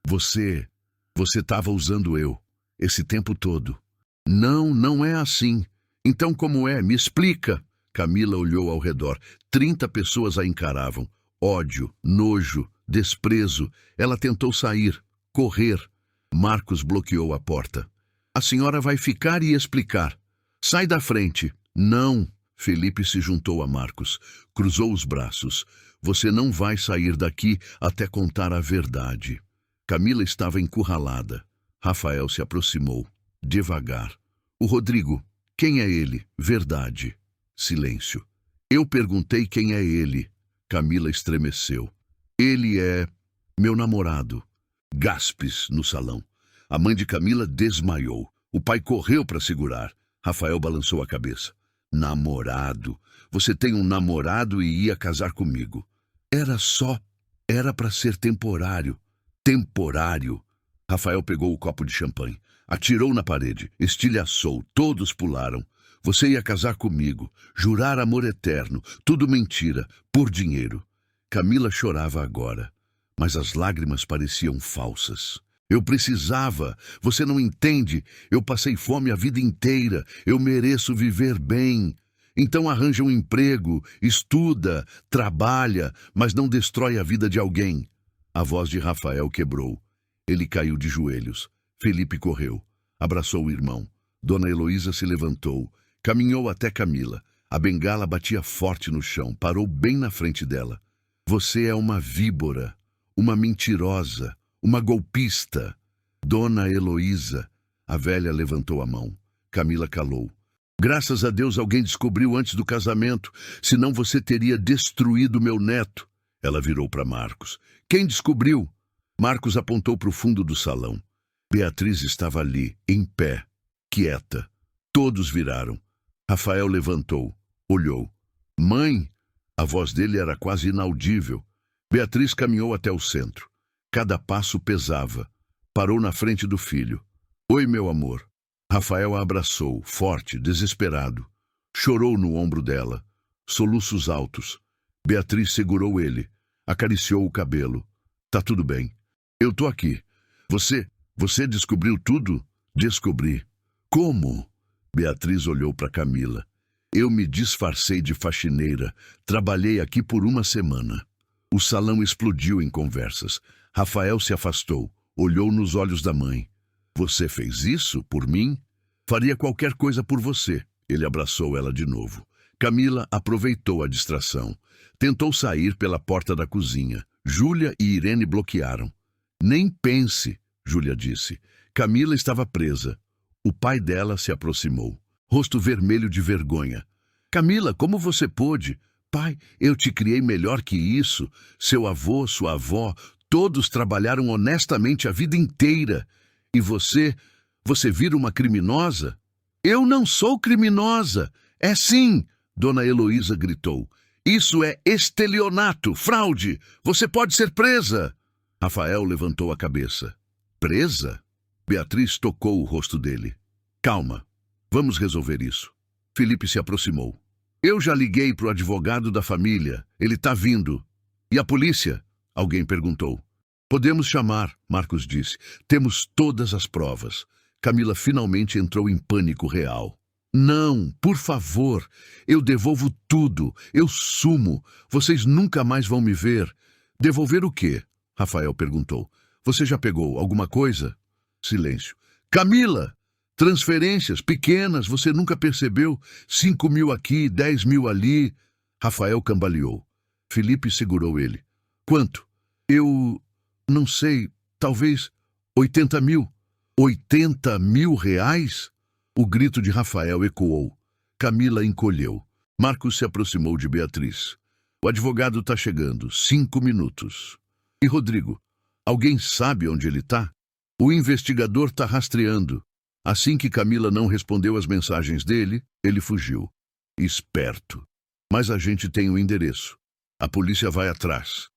A: Você estava usando eu, esse tempo todo. Não, não é assim. Então como é? Me explica. Camila olhou ao redor. 30 pessoas a encaravam. Ódio, nojo, desprezo. Ela tentou sair, correr. Marcos bloqueou a porta. A senhora vai ficar e explicar. Sai da frente. Não. Felipe se juntou a Marcos. Cruzou os braços. Você não vai sair daqui até contar a verdade. Camila estava encurralada. Rafael se aproximou, devagar. O Rodrigo, quem é ele? Verdade. Silêncio. Eu perguntei quem é ele. Camila estremeceu. Ele é meu namorado. Gaspes no salão. A mãe de Camila desmaiou. O pai correu para segurar. Rafael balançou a cabeça. Namorado. Você tem um namorado e ia casar comigo. Era para ser temporário. Temporário. Rafael pegou o copo de champanhe, atirou na parede, estilhaçou, todos pularam. Você ia casar comigo, jurar amor eterno, tudo mentira, por dinheiro. Camila chorava agora, mas as lágrimas pareciam falsas. Eu precisava, você não entende, eu passei fome a vida inteira, eu mereço viver bem. Então arranja um emprego, estuda, trabalha, mas não destrói a vida de alguém. A voz de Rafael quebrou. Ele caiu de joelhos. Felipe correu, abraçou o irmão. Dona Heloísa se levantou, caminhou até Camila. A bengala batia forte no chão, parou bem na frente dela. Você é uma víbora, uma mentirosa, uma golpista. Dona Heloísa. A velha levantou a mão. Camila calou. Graças a Deus alguém descobriu antes do casamento, senão você teria destruído meu neto. Ela virou para Marcos. Quem descobriu? Marcos apontou para o fundo do salão. Beatriz estava ali, em pé, quieta. Todos viraram. Rafael levantou, olhou. Mãe! A voz dele era quase inaudível. Beatriz caminhou até o centro. Cada passo pesava. Parou na frente do filho. Oi, meu amor. Rafael a abraçou, forte, desesperado. Chorou no ombro dela. Soluços altos. Beatriz segurou ele. Acariciou o cabelo. Tá tudo bem. Eu tô aqui. Você descobriu tudo? Descobri. Como? Beatriz olhou para Camila. Eu me disfarcei de faxineira. Trabalhei aqui por uma semana. O salão explodiu em conversas. Rafael se afastou. Olhou nos olhos da mãe. Você fez isso por mim? Faria qualquer coisa por você. Ele abraçou ela de novo. Camila aproveitou a distração. Tentou sair pela porta da cozinha. Júlia e Irene bloquearam. Nem pense, Júlia disse. Camila estava presa. O pai dela se aproximou. Rosto vermelho de vergonha. Camila, como você pôde? Pai, eu te criei melhor que isso. Seu avô, sua avó, todos trabalharam honestamente a vida inteira. E você vira uma criminosa? Eu não sou criminosa. É sim, Dona Heloísa gritou. Isso é estelionato, fraude. Você pode ser presa. Rafael levantou a cabeça. Presa? Beatriz tocou o rosto dele. Calma, vamos resolver isso. Felipe se aproximou. Eu já liguei para o advogado da família. Ele está vindo. E a polícia? Alguém perguntou. Podemos chamar, Marcos disse. Temos todas as provas. Camila finalmente entrou em pânico real. Não, por favor, eu devolvo tudo, eu sumo, vocês nunca mais vão me ver. Devolver o quê? Rafael perguntou. Você já pegou alguma coisa? Silêncio. Camila! Transferências pequenas, você nunca percebeu? 5.000 aqui, 10.000 ali. Rafael cambaleou. Felipe segurou ele. Quanto? Eu não sei, talvez 80.000. 80.000 reais? O grito de Rafael ecoou. Camila encolheu. Marcos se aproximou de Beatriz. O advogado está chegando. 5 minutos. E Rodrigo? Alguém sabe onde ele está? O investigador está rastreando. Assim que Camila não respondeu às mensagens dele, ele fugiu. Esperto. Mas a gente tem o endereço. A polícia vai atrás.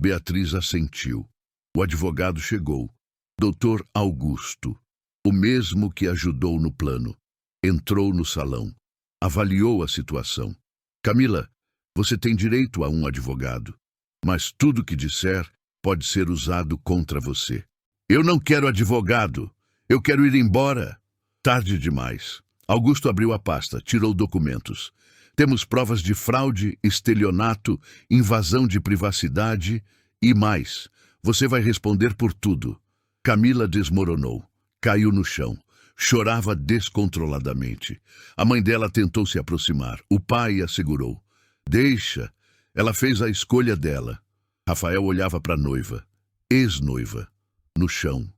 A: Beatriz assentiu. O advogado chegou. Doutor Augusto. O mesmo que ajudou no plano. Entrou no salão. Avaliou a situação. Camila, você tem direito a um advogado. Mas tudo que disser pode ser usado contra você. Eu não quero advogado. Eu quero ir embora. Tarde demais. Augusto abriu a pasta, tirou documentos. Temos provas de fraude, estelionato, invasão de privacidade e mais. Você vai responder por tudo. Camila desmoronou. Caiu no chão. Chorava descontroladamente. A mãe dela tentou se aproximar. O pai a segurou. Deixa. Ela fez a escolha dela. Rafael olhava para a noiva. Ex-noiva. No chão.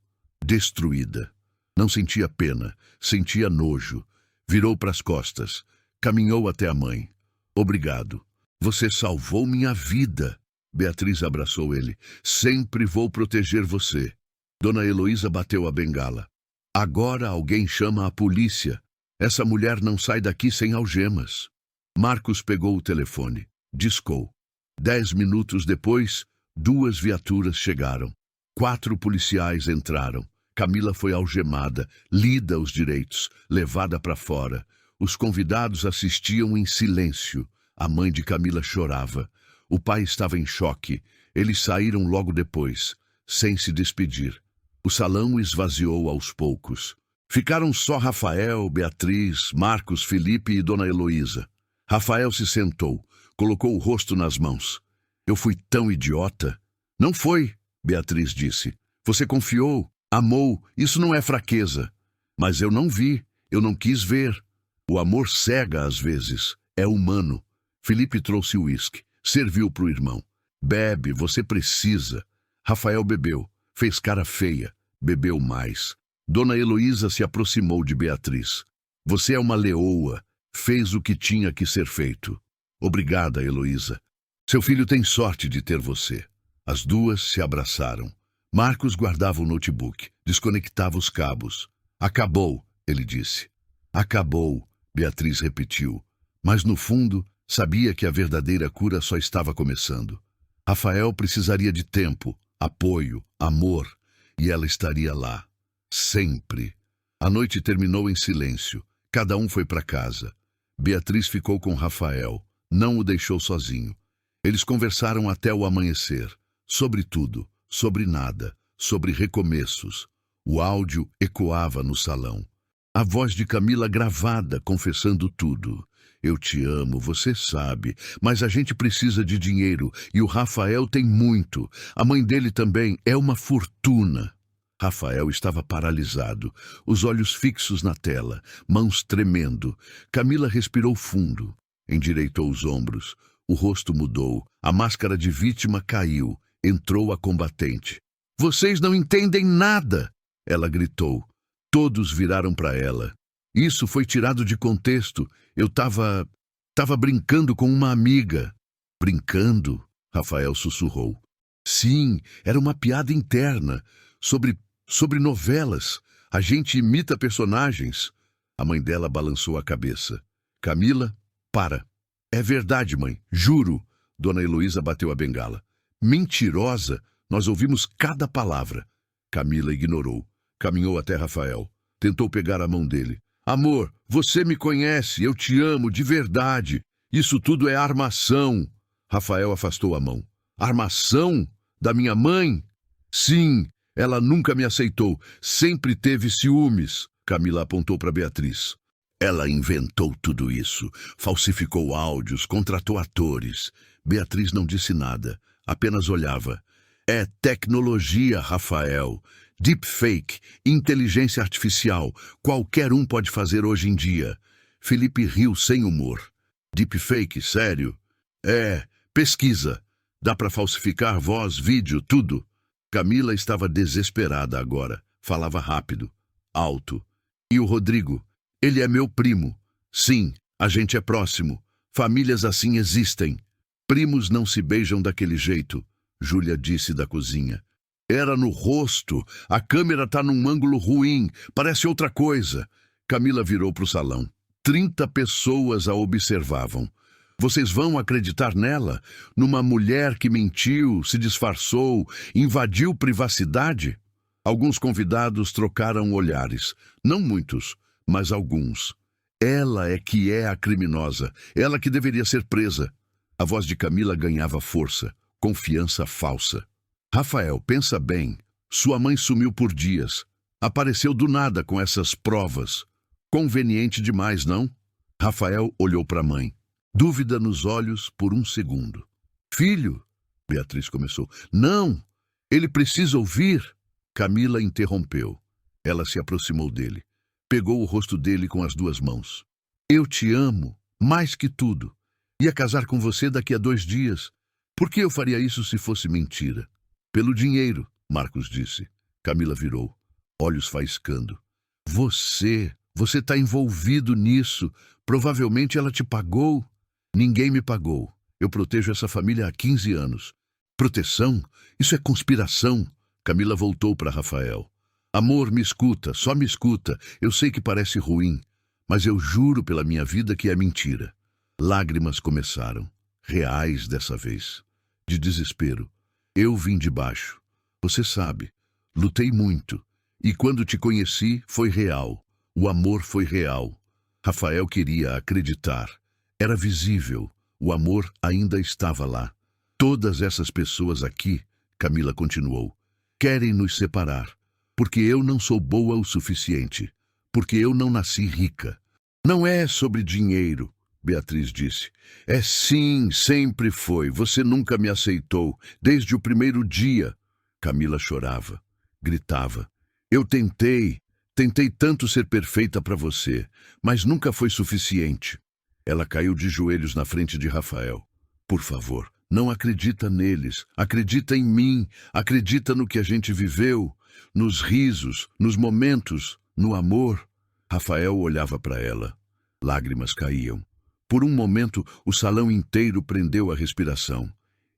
A: Destruída. Não sentia pena. Sentia nojo. Virou para as costas. Caminhou até a mãe. Obrigado. Você salvou minha vida. Beatriz abraçou ele. Sempre vou proteger você. Dona Heloísa bateu a bengala. Agora alguém chama a polícia. Essa mulher não sai daqui sem algemas. Marcos pegou o telefone. Discou. 10 minutos depois, 2 viaturas chegaram. 4 policiais entraram. Camila foi algemada, lida os direitos, levada para fora. Os convidados assistiam em silêncio. A mãe de Camila chorava. O pai estava em choque. Eles saíram logo depois, sem se despedir. O salão esvaziou aos poucos. Ficaram só Rafael, Beatriz, Marcos, Felipe e Dona Heloísa. Rafael se sentou, colocou o rosto nas mãos. Eu fui tão idiota. Não foi, Beatriz disse. Você confiou, amou, isso não é fraqueza. Mas eu não vi, eu não quis ver. O amor cega às vezes, é humano. Felipe trouxe o uísque, serviu para o irmão. Bebe, você precisa. Rafael bebeu. Fez cara feia, bebeu mais. Dona Heloísa se aproximou de Beatriz. Você é uma leoa, fez o que tinha que ser feito. Obrigada, Heloísa. Seu filho tem sorte de ter você. As duas se abraçaram. Marcos guardava o notebook, desconectava os cabos. Acabou, ele disse. Acabou, Beatriz repetiu. Mas no fundo, sabia que a verdadeira cura só estava começando. Rafael precisaria de tempo, apoio, amor, e ela estaria lá, sempre. A noite terminou em silêncio. Cada um foi para casa. Beatriz ficou com Rafael, não o deixou sozinho. Eles conversaram até o amanhecer, sobre tudo, sobre nada, sobre recomeços. O áudio ecoava no salão. A voz de Camila gravada, confessando tudo. Eu te amo, você sabe, mas a gente precisa de dinheiro e o Rafael tem muito. A mãe dele também é uma fortuna. Rafael estava paralisado, os olhos fixos na tela, mãos tremendo. Camila respirou fundo, endireitou os ombros. O rosto mudou, a máscara de vítima caiu, entrou a combatente. Vocês não entendem nada! Ela gritou. Todos viraram para ela. Isso foi tirado de contexto. Eu tava brincando com uma amiga. Brincando? Rafael sussurrou. Sim, era uma piada interna. Sobre novelas. A gente imita personagens. A mãe dela balançou a cabeça. Camila, para. É verdade, mãe. Juro. Dona Heloísa bateu a bengala. Mentirosa. Nós ouvimos cada palavra. Camila ignorou. Caminhou até Rafael. Tentou pegar a mão dele. Amor, você me conhece, eu te amo de verdade. Isso tudo é armação. Rafael afastou a mão. Armação? Da minha mãe? Sim, ela nunca me aceitou, sempre teve ciúmes. Camila apontou para Beatriz. Ela inventou tudo isso, falsificou áudios, contratou atores. Beatriz não disse nada, apenas olhava. É tecnologia, Rafael. Deepfake, inteligência artificial, qualquer um pode fazer hoje em dia. Felipe riu sem humor. Deepfake, sério? É, pesquisa. Dá para falsificar voz, vídeo, tudo. Camila estava desesperada agora. Falava rápido, alto. E o Rodrigo? Ele é meu primo. Sim, a gente é próximo. Famílias assim existem. Primos não se beijam daquele jeito, Júlia disse da cozinha. Era no rosto. A câmera tá num ângulo ruim. Parece outra coisa. Camila virou para o salão. 30 pessoas a observavam. Vocês vão acreditar nela? Numa mulher que mentiu, se disfarçou, invadiu privacidade? Alguns convidados trocaram olhares. Não muitos, mas alguns. Ela é que é a criminosa. Ela que deveria ser presa. A voz de Camila ganhava força. Confiança falsa. Rafael, pensa bem. Sua mãe sumiu por dias. Apareceu do nada com essas provas. Conveniente demais, não? Rafael olhou para a mãe. Dúvida nos olhos por um segundo. Filho, Beatriz começou. Não, ele precisa ouvir. Camila interrompeu. Ela se aproximou dele. Pegou o rosto dele com as duas mãos. Eu te amo, mais que tudo. Ia casar com você daqui a 2 dias. Por que eu faria isso se fosse mentira? Pelo dinheiro, Marcos disse. Camila virou, olhos faiscando. Você está envolvido nisso. Provavelmente ela te pagou. Ninguém me pagou. Eu protejo essa família há 15 anos. Proteção? Isso é conspiração. Camila voltou para Rafael. Amor, me escuta, só me escuta. Eu sei que parece ruim, mas eu juro pela minha vida que é mentira. Lágrimas começaram, reais dessa vez. De desespero. Eu vim de baixo. Você sabe, lutei muito. E quando te conheci, foi real. O amor foi real. Rafael queria acreditar. Era visível. O amor ainda estava lá. Todas essas pessoas aqui, Camila continuou, querem nos separar. Porque eu não sou boa o suficiente. Porque eu não nasci rica. Não é sobre dinheiro, Beatriz disse. É sim, sempre foi. Você nunca me aceitou, desde o primeiro dia. Camila chorava, gritava. Eu tentei tanto ser perfeita para você, mas nunca foi suficiente. Ela caiu de joelhos na frente de Rafael. Por favor, não acredita neles. Acredita em mim. Acredita no que a gente viveu. Nos risos, nos momentos, no amor. Rafael olhava para ela. Lágrimas caíam. Por um momento, o salão inteiro prendeu a respiração.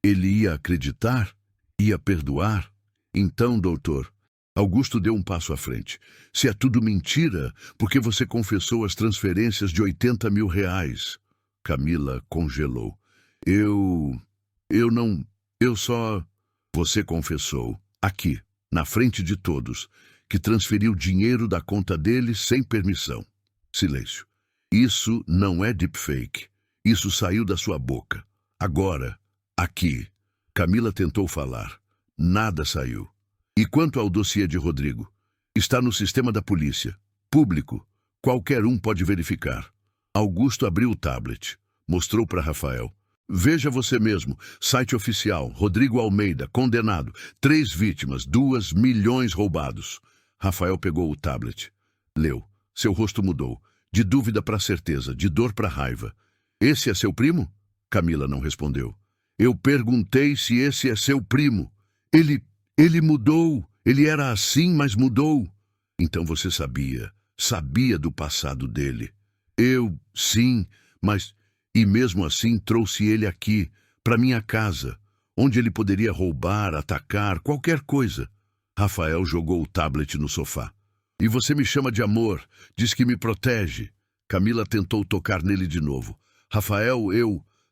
A: Ele ia acreditar? Ia perdoar? Então, doutor, Augusto deu um passo à frente. Se é tudo mentira, por que você confessou as transferências de 80 mil reais? Camila congelou. Eu só... Você confessou, aqui, na frente de todos, que transferiu dinheiro da conta dele sem permissão. Silêncio. Isso não é deepfake. Isso saiu da sua boca. Agora, aqui. Camila tentou falar. Nada saiu. E quanto ao dossiê de Rodrigo? Está no sistema da polícia. Público. Qualquer um pode verificar. Augusto abriu o tablet. Mostrou para Rafael. Veja você mesmo. Site oficial. Rodrigo Almeida, condenado. 3 vítimas, 2 milhões roubados. Rafael pegou o tablet. Leu. Seu rosto mudou. De dúvida para certeza, de dor para raiva. Esse é seu primo? Camila não respondeu. Eu perguntei se esse é seu primo. Ele mudou. Ele era assim, mas mudou. Então você sabia do passado dele. Sim, mas... E mesmo assim trouxe ele aqui, para minha casa, onde ele poderia roubar, atacar, qualquer coisa. Rafael jogou o tablet no sofá. E você me chama de amor, diz que me protege. Camila tentou tocar nele de novo. Rafael,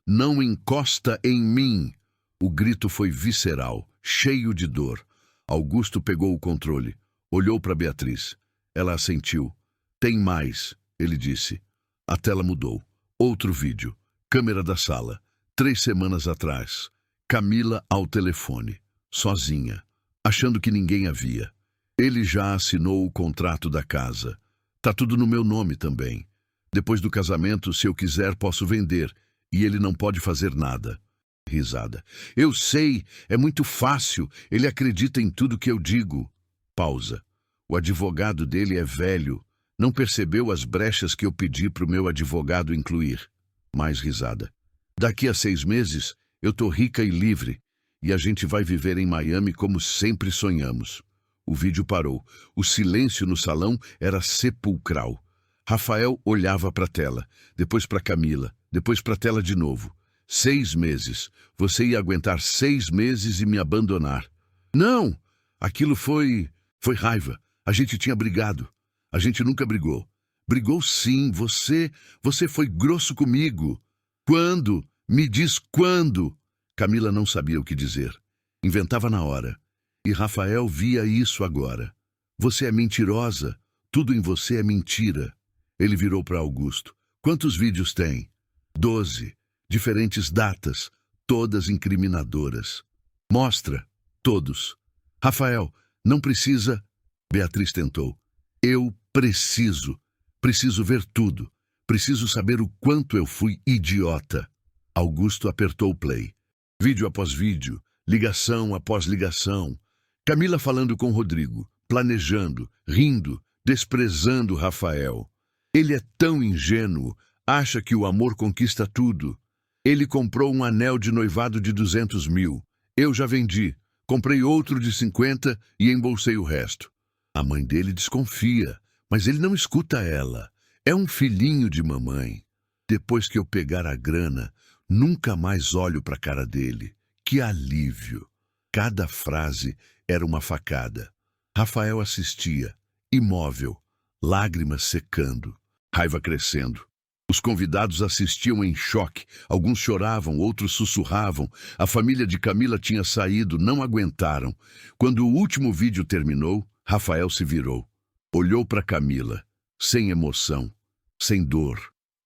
A: não encosta em mim. O grito foi visceral, cheio de dor. Augusto pegou o controle, olhou para Beatriz. Ela assentiu. Tem mais, ele disse. A tela mudou. Outro vídeo. Câmera da sala. 3 semanas atrás. Camila ao telefone. Sozinha. Achando que ninguém a via. Ele já assinou o contrato da casa. Tá tudo no meu nome também. Depois do casamento, se eu quiser, posso vender. E ele não pode fazer nada. Risada. Eu sei, é muito fácil. Ele acredita em tudo que eu digo. Pausa. O advogado dele é velho. Não percebeu as brechas que eu pedi para o meu advogado incluir. Mais risada. Daqui a 6 meses, eu tô rica e livre, e a gente vai viver em Miami como sempre sonhamos. O vídeo parou. O silêncio no salão era sepulcral. Rafael olhava para a tela, depois para Camila, depois para a tela de novo. 6 meses. Você ia aguentar 6 meses e me abandonar. Não! Aquilo foi raiva. A gente tinha brigado. A gente nunca brigou. Brigou sim, você foi grosso comigo. Quando? Me diz quando? Camila não sabia o que dizer. Inventava na hora. E Rafael via isso agora. Você é mentirosa. Tudo em você é mentira. Ele virou para Augusto. Quantos vídeos tem? 12. Diferentes datas. Todas incriminadoras. Mostra. Todos. Rafael, não precisa... Beatriz tentou. Eu preciso ver tudo. Preciso saber o quanto eu fui idiota. Augusto apertou o play. Vídeo após vídeo, ligação após ligação. Camila falando com Rodrigo, planejando, rindo, desprezando Rafael. Ele é tão ingênuo, acha que o amor conquista tudo. Ele comprou um anel de noivado de 200 mil. Eu já vendi. Comprei outro de 50 e embolsei o resto. A mãe dele desconfia, mas ele não escuta ela. É um filhinho de mamãe. Depois que eu pegar a grana, nunca mais olho para a cara dele. Que alívio! Cada frase era uma facada. Rafael assistia, imóvel, lágrimas secando, raiva crescendo. Os convidados assistiam em choque. Alguns choravam, outros sussurravam. A família de Camila tinha saído, não aguentaram. Quando o último vídeo terminou, Rafael se virou. Olhou para Camila, sem emoção, sem dor,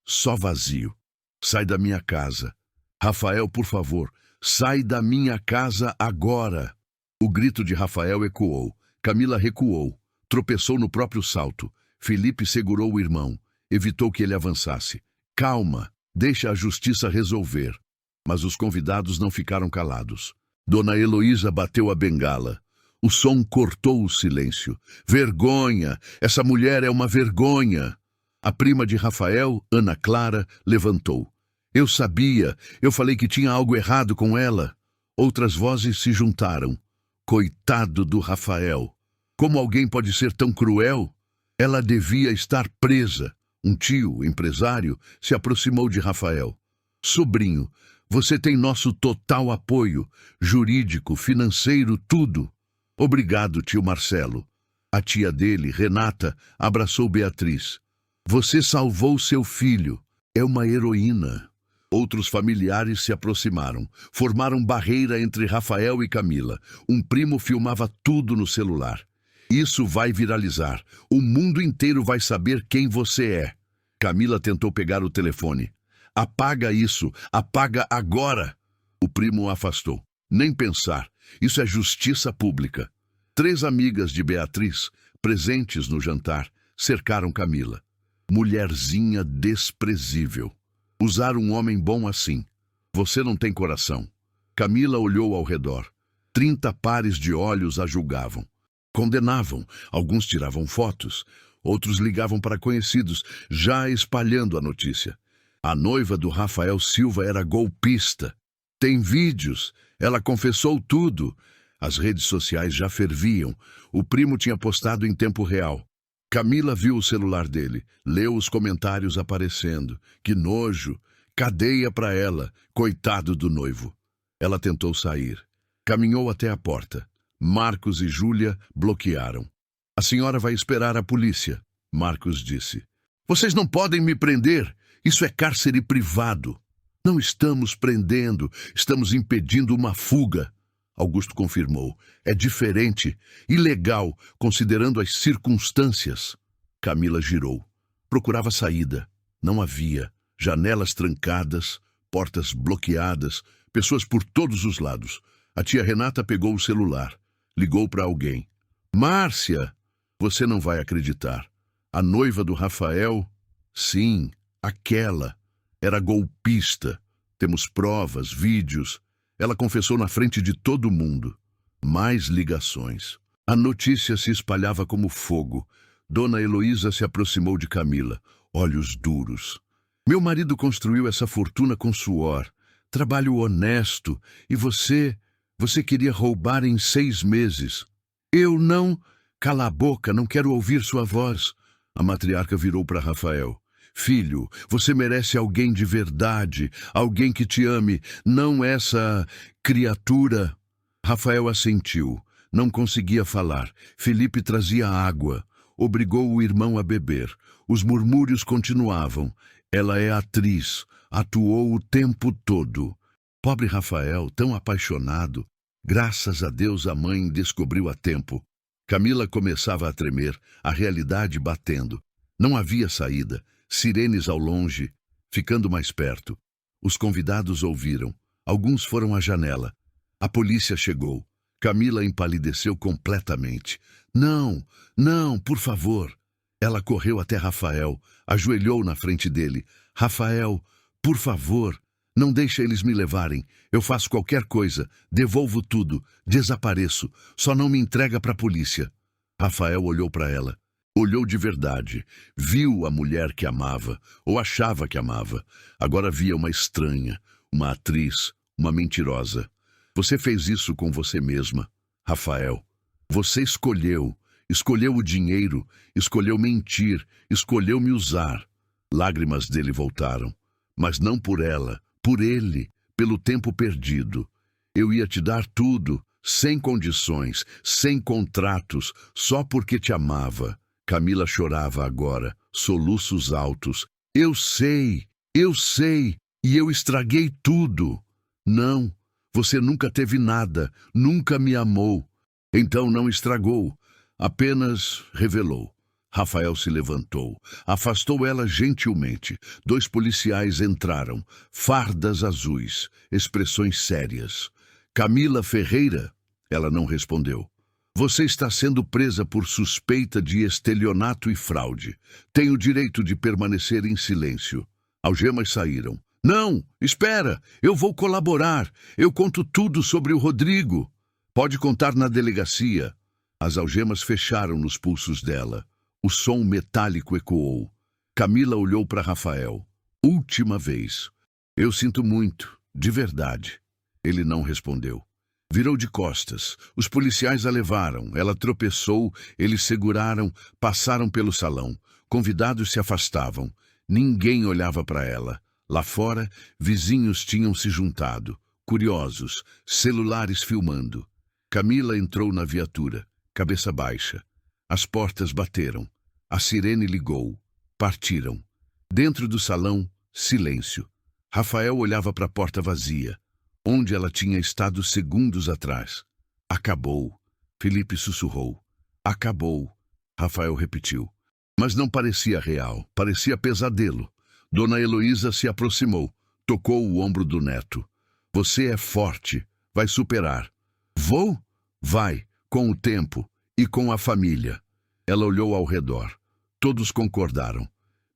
A: só vazio. Sai da minha casa. Rafael, por favor, sai da minha casa agora. O grito de Rafael ecoou. Camila recuou, tropeçou no próprio salto. Felipe segurou o irmão, evitou que ele avançasse. Calma, deixa a justiça resolver. Mas os convidados não ficaram calados. Dona Heloísa bateu a bengala. O som cortou o silêncio. Vergonha! Essa mulher é uma vergonha! A prima de Rafael, Ana Clara, levantou. Eu sabia, eu falei que tinha algo errado com ela. Outras vozes se juntaram. Coitado do Rafael! Como alguém pode ser tão cruel? Ela devia estar presa. Um tio, empresário, se aproximou de Rafael. Sobrinho, você tem nosso total apoio, jurídico, financeiro, tudo. Obrigado, tio Marcelo. A tia dele, Renata, abraçou Beatriz. Você salvou seu filho. É uma heroína. Outros familiares se aproximaram. Formaram barreira entre Rafael e Camila. Um primo filmava tudo no celular. Isso vai viralizar. O mundo inteiro vai saber quem você é. Camila tentou pegar o telefone. Apaga isso. Apaga agora. O primo o afastou. Nem pensar. Isso é justiça pública. 3 amigas de Beatriz, presentes no jantar, cercaram Camila. Mulherzinha desprezível. Usar um homem bom assim. Você não tem coração. Camila olhou ao redor. 30 pares de olhos a julgavam. Condenavam. Alguns tiravam fotos. Outros ligavam para conhecidos, já espalhando a notícia. A noiva do Rafael Silva era golpista. Tem vídeos. Ela confessou tudo. As redes sociais já ferviam. O primo tinha postado em tempo real. Camila viu o celular dele, leu os comentários aparecendo. Que nojo! Cadeia para ela, coitado do noivo. Ela tentou sair. Caminhou até a porta. Marcos e Júlia bloquearam. A senhora vai esperar a polícia, Marcos disse. Vocês não podem me prender. Isso é cárcere privado. Não estamos prendendo, estamos impedindo uma fuga. Augusto confirmou. É diferente, ilegal, considerando as circunstâncias. Camila girou. Procurava saída. Não havia. Janelas trancadas, portas bloqueadas, pessoas por todos os lados. A tia Renata pegou o celular. Ligou para alguém. Márcia! Você não vai acreditar. A noiva do Rafael? Sim, aquela. Era golpista. Temos provas, vídeos. Ela confessou na frente de todo mundo. Mais ligações. A notícia se espalhava como fogo. Dona Heloísa se aproximou de Camila, olhos duros. Meu marido construiu essa fortuna com suor. Trabalho honesto. E você queria roubar em 6 meses. Eu não... Cala a boca, não quero ouvir sua voz. A matriarca virou para Rafael. Filho, você merece alguém de verdade, alguém que te ame, não essa criatura. Rafael assentiu. Não conseguia falar. Felipe trazia água. Obrigou o irmão a beber. Os murmúrios continuavam. Ela é atriz. Atuou o tempo todo. Pobre Rafael, tão apaixonado. Graças a Deus a mãe descobriu a tempo. Camila começava a tremer, a realidade batendo. Não havia saída. Sirenes ao longe, ficando mais perto. Os convidados ouviram. Alguns foram à janela. A polícia chegou. Camila empalideceu completamente. Não, não, por favor. Ela correu até Rafael, ajoelhou na frente dele. Rafael, por favor, não deixe eles me levarem. Eu faço qualquer coisa, devolvo tudo, desapareço. Só não me entrega para a polícia. Rafael olhou para ela. Olhou de verdade. Viu a mulher que amava, ou achava que amava. Agora via uma estranha, uma atriz, uma mentirosa. Você fez isso com você mesma, Rafael. Você escolheu o dinheiro, escolheu mentir, escolheu me usar. Lágrimas dele voltaram. Mas não por ela, por ele, pelo tempo perdido. Eu ia te dar tudo, sem condições, sem contratos, só porque te amava. Camila chorava agora, soluços altos. Eu sei, e eu estraguei tudo. Não, você nunca teve nada, nunca me amou. Então não estragou, apenas revelou. Rafael se levantou, afastou ela gentilmente. 2 policiais entraram, fardas azuis, expressões sérias. Camila Ferreira, ela não respondeu. Você está sendo presa por suspeita de estelionato e fraude. Tem o direito de permanecer em silêncio. Algemas saíram. Não, espera, eu vou colaborar. Eu conto tudo sobre o Rodrigo. Pode contar na delegacia. As algemas fecharam nos pulsos dela. O som metálico ecoou. Camila olhou para Rafael. Última vez. Eu sinto muito, de verdade. Ele não respondeu. Virou de costas. Os policiais a levaram. Ela tropeçou, eles seguraram, passaram pelo salão. Convidados se afastavam. Ninguém olhava para ela. Lá fora, vizinhos tinham se juntado. Curiosos, celulares filmando. Camila entrou na viatura, cabeça baixa. As portas bateram. A sirene ligou. Partiram. Dentro do salão, silêncio. Rafael olhava para a porta vazia, onde ela tinha estado segundos atrás. Acabou. Felipe sussurrou. Acabou. Rafael repetiu. Mas não parecia real, parecia pesadelo. Dona Heloísa se aproximou, tocou o ombro do neto. Você é forte, vai superar. Vou? Vai, com o tempo e com a família. Ela olhou ao redor. Todos concordaram.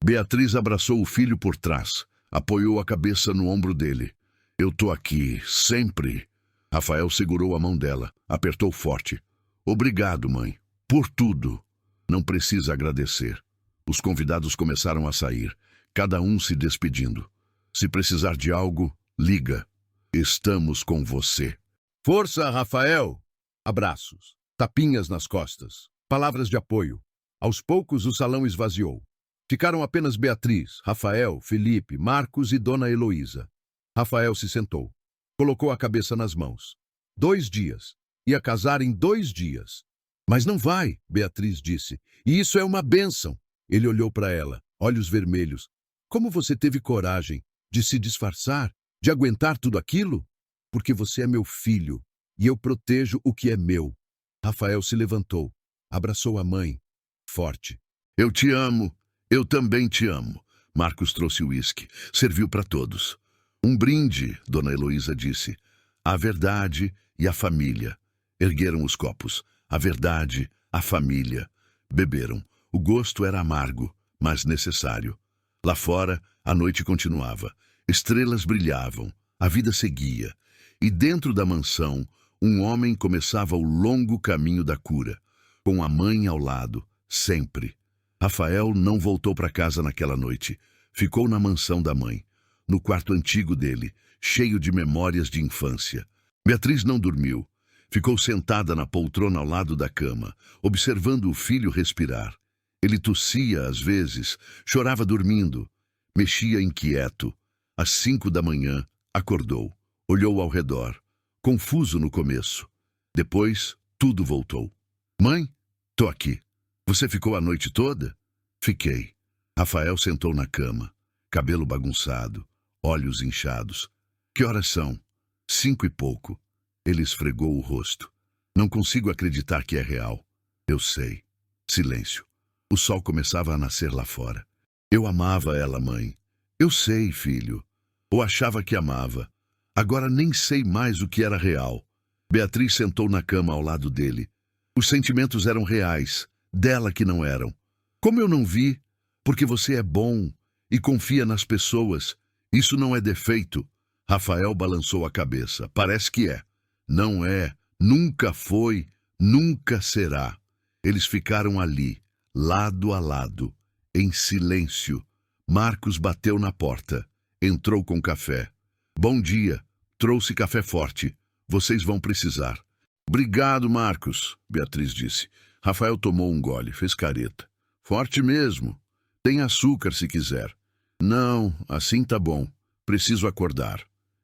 A: Beatriz abraçou o filho por trás, apoiou a cabeça no ombro dele. Eu tô aqui, sempre. Rafael segurou a mão dela, apertou forte. Obrigado, mãe, por tudo. Não precisa agradecer. Os convidados começaram a sair, cada um se despedindo. Se precisar de algo, liga. Estamos com você. Força, Rafael! Abraços, tapinhas nas costas, palavras de apoio. Aos poucos o salão esvaziou. Ficaram apenas Beatriz, Rafael, Felipe, Marcos e Dona Heloísa. Rafael se sentou. Colocou a cabeça nas mãos. 2 dias. Ia casar em 2 dias. Mas não vai, Beatriz disse. E isso é uma bênção. Ele olhou para ela, olhos vermelhos. Como você teve coragem de se disfarçar, de aguentar tudo aquilo? Porque você é meu filho e eu protejo o que é meu. Rafael se levantou, abraçou a mãe, forte. Eu te amo, eu também te amo. Marcos trouxe o uísque, serviu para todos. Um brinde, Dona Heloísa disse. A verdade e a família. Ergueram os copos. A verdade, a família. Beberam. O gosto era amargo, mas necessário. Lá fora, a noite continuava. Estrelas brilhavam. A vida seguia. E dentro da mansão, um homem começava o longo caminho da cura, com a mãe ao lado, sempre. Rafael não voltou para casa naquela noite. Ficou na mansão da mãe, no quarto antigo dele, cheio de memórias de infância. Beatriz não dormiu. Ficou sentada na poltrona ao lado da cama, observando o filho respirar. Ele tossia às vezes, chorava dormindo, mexia inquieto. Às 5 da manhã, acordou, olhou ao redor, confuso no começo. Depois, tudo voltou. Mãe, tô aqui. Você ficou a noite toda? Fiquei. Rafael sentou na cama, cabelo bagunçado, olhos inchados. Que horas são? 5 e pouco. Ele esfregou o rosto. Não consigo acreditar que é real. Eu sei. Silêncio. O sol começava a nascer lá fora. Eu amava ela, mãe. Eu sei, filho. Ou achava que amava. Agora nem sei mais o que era real. Beatriz sentou na cama ao lado dele. Os sentimentos eram reais, dela que não eram. Como eu não vi? Porque você é bom e confia nas pessoas. Isso não é defeito. Rafael balançou a cabeça. Parece que é. Não é, nunca foi, nunca será. Eles ficaram ali, lado a lado, em silêncio. Marcos bateu na porta. Entrou com café. Bom dia, trouxe café forte. Vocês vão precisar. Obrigado, Marcos, Beatriz disse. Rafael tomou um gole, fez careta. Forte mesmo. Tem açúcar se quiser. Não, assim tá bom. Preciso acordar.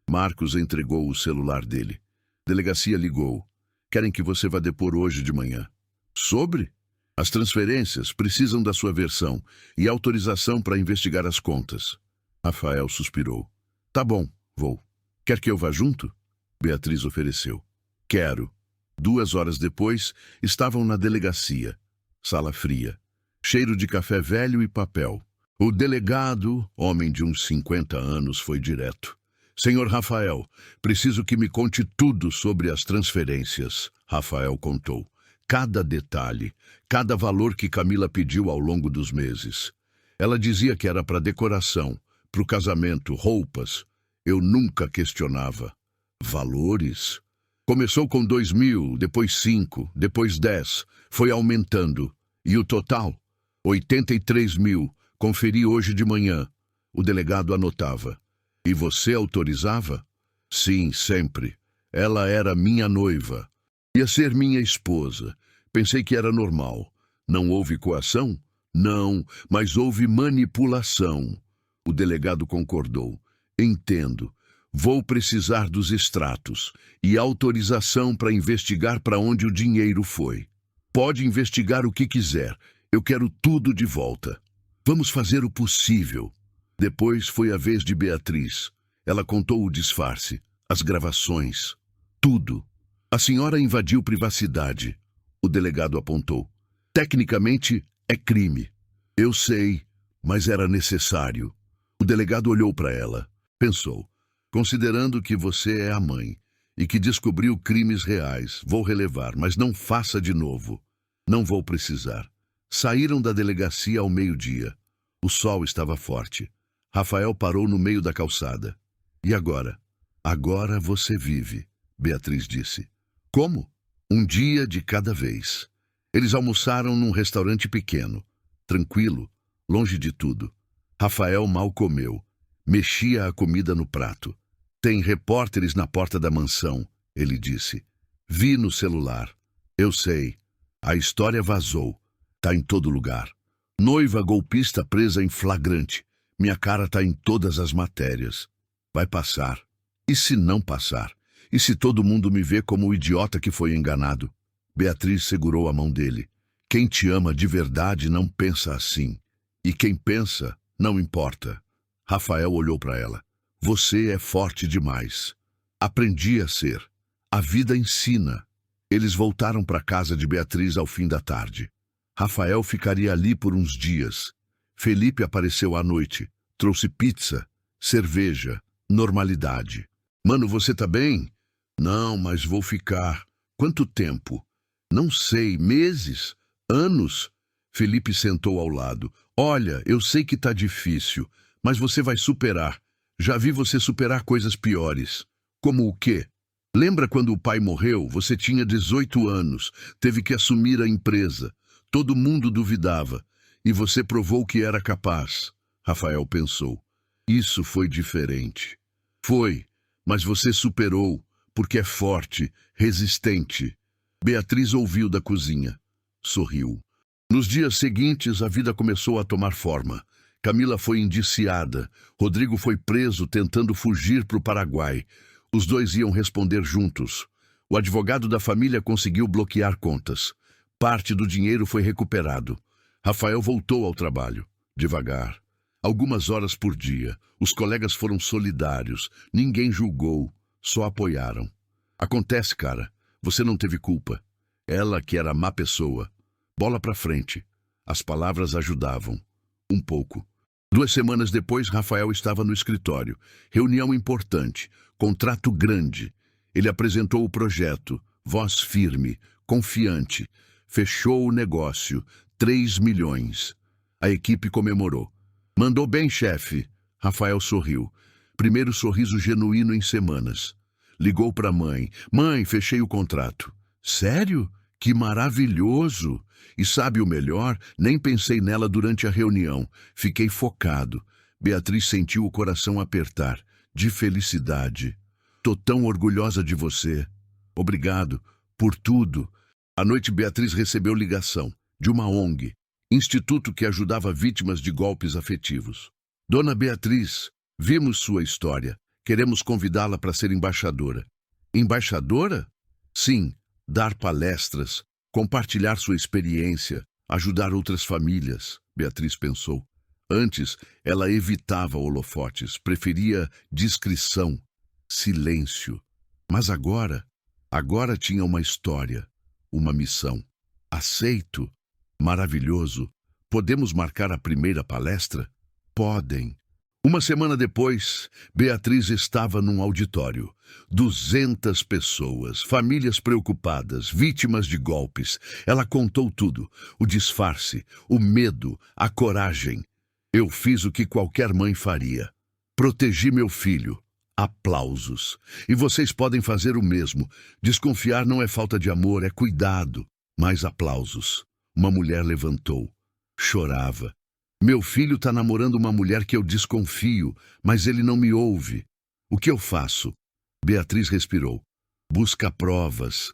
A: Marcos entregou o celular dele. Delegacia ligou. Querem que você vá depor hoje de manhã. Sobre? As transferências precisam da sua versão e autorização para investigar as contas. Rafael suspirou. Tá bom, vou. Quer que eu vá junto? Beatriz ofereceu. Quero. 2 horas depois, estavam na delegacia. Sala fria. Cheiro de café velho e papel. O delegado, homem de uns 50 anos, foi direto. Senhor Rafael, preciso que me conte tudo sobre as transferências. Rafael contou. Cada detalhe, cada valor que Camila pediu ao longo dos meses. Ela dizia que era para decoração, para o casamento, roupas. Eu nunca questionava. Valores? Começou com 2.000, depois 5, depois 10. Foi aumentando. E o total? 83.000. Conferi hoje de manhã. O delegado anotava. E você autorizava? Sim, sempre. Ela era minha noiva. Ia ser minha esposa. Pensei que era normal. Não houve coação? Não, mas houve manipulação. O delegado concordou. Entendo. Vou precisar dos extratos e autorização para investigar para onde o dinheiro foi. Pode investigar o que quiser. Eu quero tudo de volta. Vamos fazer o possível. Depois foi a vez de Beatriz. Ela contou o disfarce, as gravações, tudo. A senhora invadiu privacidade. O delegado apontou. Tecnicamente, é crime. Eu sei, mas era necessário. O delegado olhou para ela. Pensou. Considerando que você é a mãe e que descobriu crimes reais, vou relevar, mas não faça de novo. Não vou precisar. Saíram da delegacia ao meio-dia. O sol estava forte. Rafael parou no meio da calçada. E agora? Agora você vive, Beatriz disse. Como? Um dia de cada vez. Eles almoçaram num restaurante pequeno, tranquilo, longe de tudo. Rafael mal comeu. Mexia a comida no prato. Tem repórteres na porta da mansão, ele disse. Vi no celular. Eu sei. A história vazou. Tá em todo lugar. Noiva golpista presa em flagrante. Minha cara tá em todas as matérias. Vai passar. E se não passar? E se todo mundo me vê como o idiota que foi enganado? Beatriz segurou a mão dele. Quem te ama de verdade não pensa assim. E quem pensa, não importa. Rafael olhou para ela. Você é forte demais. Aprendi a ser. A vida ensina. Eles voltaram para a casa de Beatriz ao fim da tarde. Rafael ficaria ali por uns dias. Felipe apareceu à noite. Trouxe pizza, cerveja, normalidade. Mano, você tá bem? Não, mas vou ficar. Quanto tempo? Não sei, meses? Anos? Felipe sentou ao lado. Olha, eu sei que tá difícil, mas você vai superar. Já vi você superar coisas piores. Como o quê? Lembra quando o pai morreu? Você tinha 18 anos, teve que assumir a empresa. Todo mundo duvidava. E você provou que era capaz. Rafael pensou. Isso foi diferente. Foi, mas você superou, porque é forte, resistente. Beatriz ouviu da cozinha. Sorriu. Nos dias seguintes, a vida começou a tomar forma. Camila foi indiciada. Rodrigo foi preso tentando fugir para o Paraguai. Os dois iam responder juntos. O advogado da família conseguiu bloquear contas. Parte do dinheiro foi recuperado. Rafael voltou ao trabalho, devagar. Algumas horas por dia. Os colegas foram solidários. Ninguém julgou, só apoiaram. Acontece, cara. Você não teve culpa. Ela que era má pessoa. Bola pra frente. As palavras ajudavam. Um pouco. 2 semanas depois, Rafael estava no escritório. Reunião importante. Contrato grande. Ele apresentou o projeto. Voz firme. Confiante. Fechou o negócio. 3 milhões. A equipe comemorou. Mandou bem, chefe. Rafael sorriu. Primeiro sorriso genuíno em semanas. Ligou para a mãe. Mãe, fechei o contrato. Sério? Que maravilhoso! E sabe o melhor? Nem pensei nela durante a reunião. Fiquei focado. Beatriz sentiu o coração apertar. De felicidade. Tô tão orgulhosa de você. Obrigado por tudo. À noite, Beatriz recebeu ligação de uma ONG, instituto que ajudava vítimas de golpes afetivos. Dona Beatriz, vimos sua história. Queremos convidá-la para ser embaixadora. Embaixadora? Sim, dar palestras, compartilhar sua experiência, ajudar outras famílias, Beatriz pensou. Antes, ela evitava holofotes, preferia discrição, silêncio. Mas agora tinha uma história, uma missão. Aceito. Maravilhoso. Podemos marcar a primeira palestra? Podem. Uma semana depois, Beatriz estava num auditório. 200 pessoas, famílias preocupadas, vítimas de golpes. Ela contou tudo. O disfarce, o medo, a coragem. Eu fiz o que qualquer mãe faria. Protegi meu filho. Aplausos. E vocês podem fazer o mesmo. Desconfiar não é falta de amor, é cuidado. Mais aplausos. Uma mulher levantou. Chorava. Meu filho está namorando uma mulher que eu desconfio, mas ele não me ouve. O que eu faço? Beatriz respirou. Busca provas.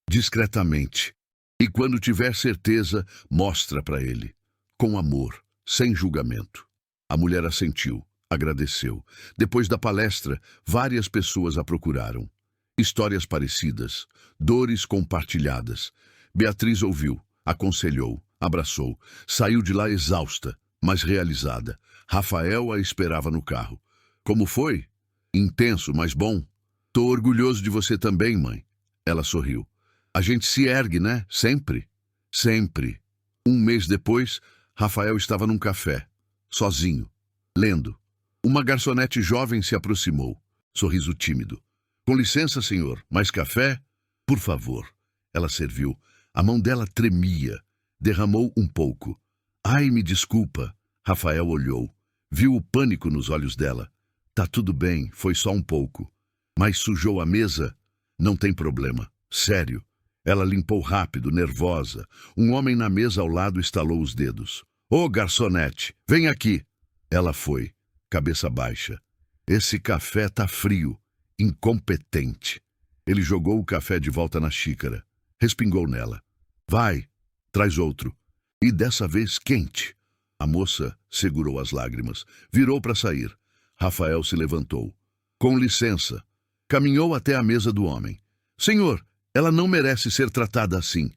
A: Discretamente. E quando tiver certeza, mostra para ele. Com amor, sem julgamento. A mulher assentiu. Agradeceu. Depois da palestra, várias pessoas a procuraram. Histórias parecidas, dores compartilhadas. Beatriz ouviu, aconselhou, abraçou. Saiu de lá exausta, mas realizada. Rafael a esperava no carro. Como foi? Intenso, mas bom. Tô orgulhoso de você também, mãe. Ela sorriu. A gente se ergue, né? Sempre. Sempre. 1 mês depois, Rafael estava num café, sozinho, lendo. Uma garçonete jovem se aproximou. Sorriso tímido. Com licença, senhor, mais café? Por favor. Ela serviu. A mão dela tremia. Derramou um pouco. Ai, me desculpa. Rafael olhou. Viu o pânico nos olhos dela. Tá tudo bem, foi só um pouco. Mas sujou a mesa? Não tem problema. Sério. Ela limpou rápido, nervosa. Um homem na mesa ao lado estalou os dedos. Ô, garçonete, vem aqui. Ela foi, cabeça baixa. Esse café tá frio. Incompetente. Ele jogou o café de volta na xícara. Respingou nela. Vai, traz outro. E dessa vez quente. A moça segurou as lágrimas. Virou para sair. Rafael se levantou. Com licença. Caminhou até a mesa do homem. Senhor, ela não merece ser tratada assim.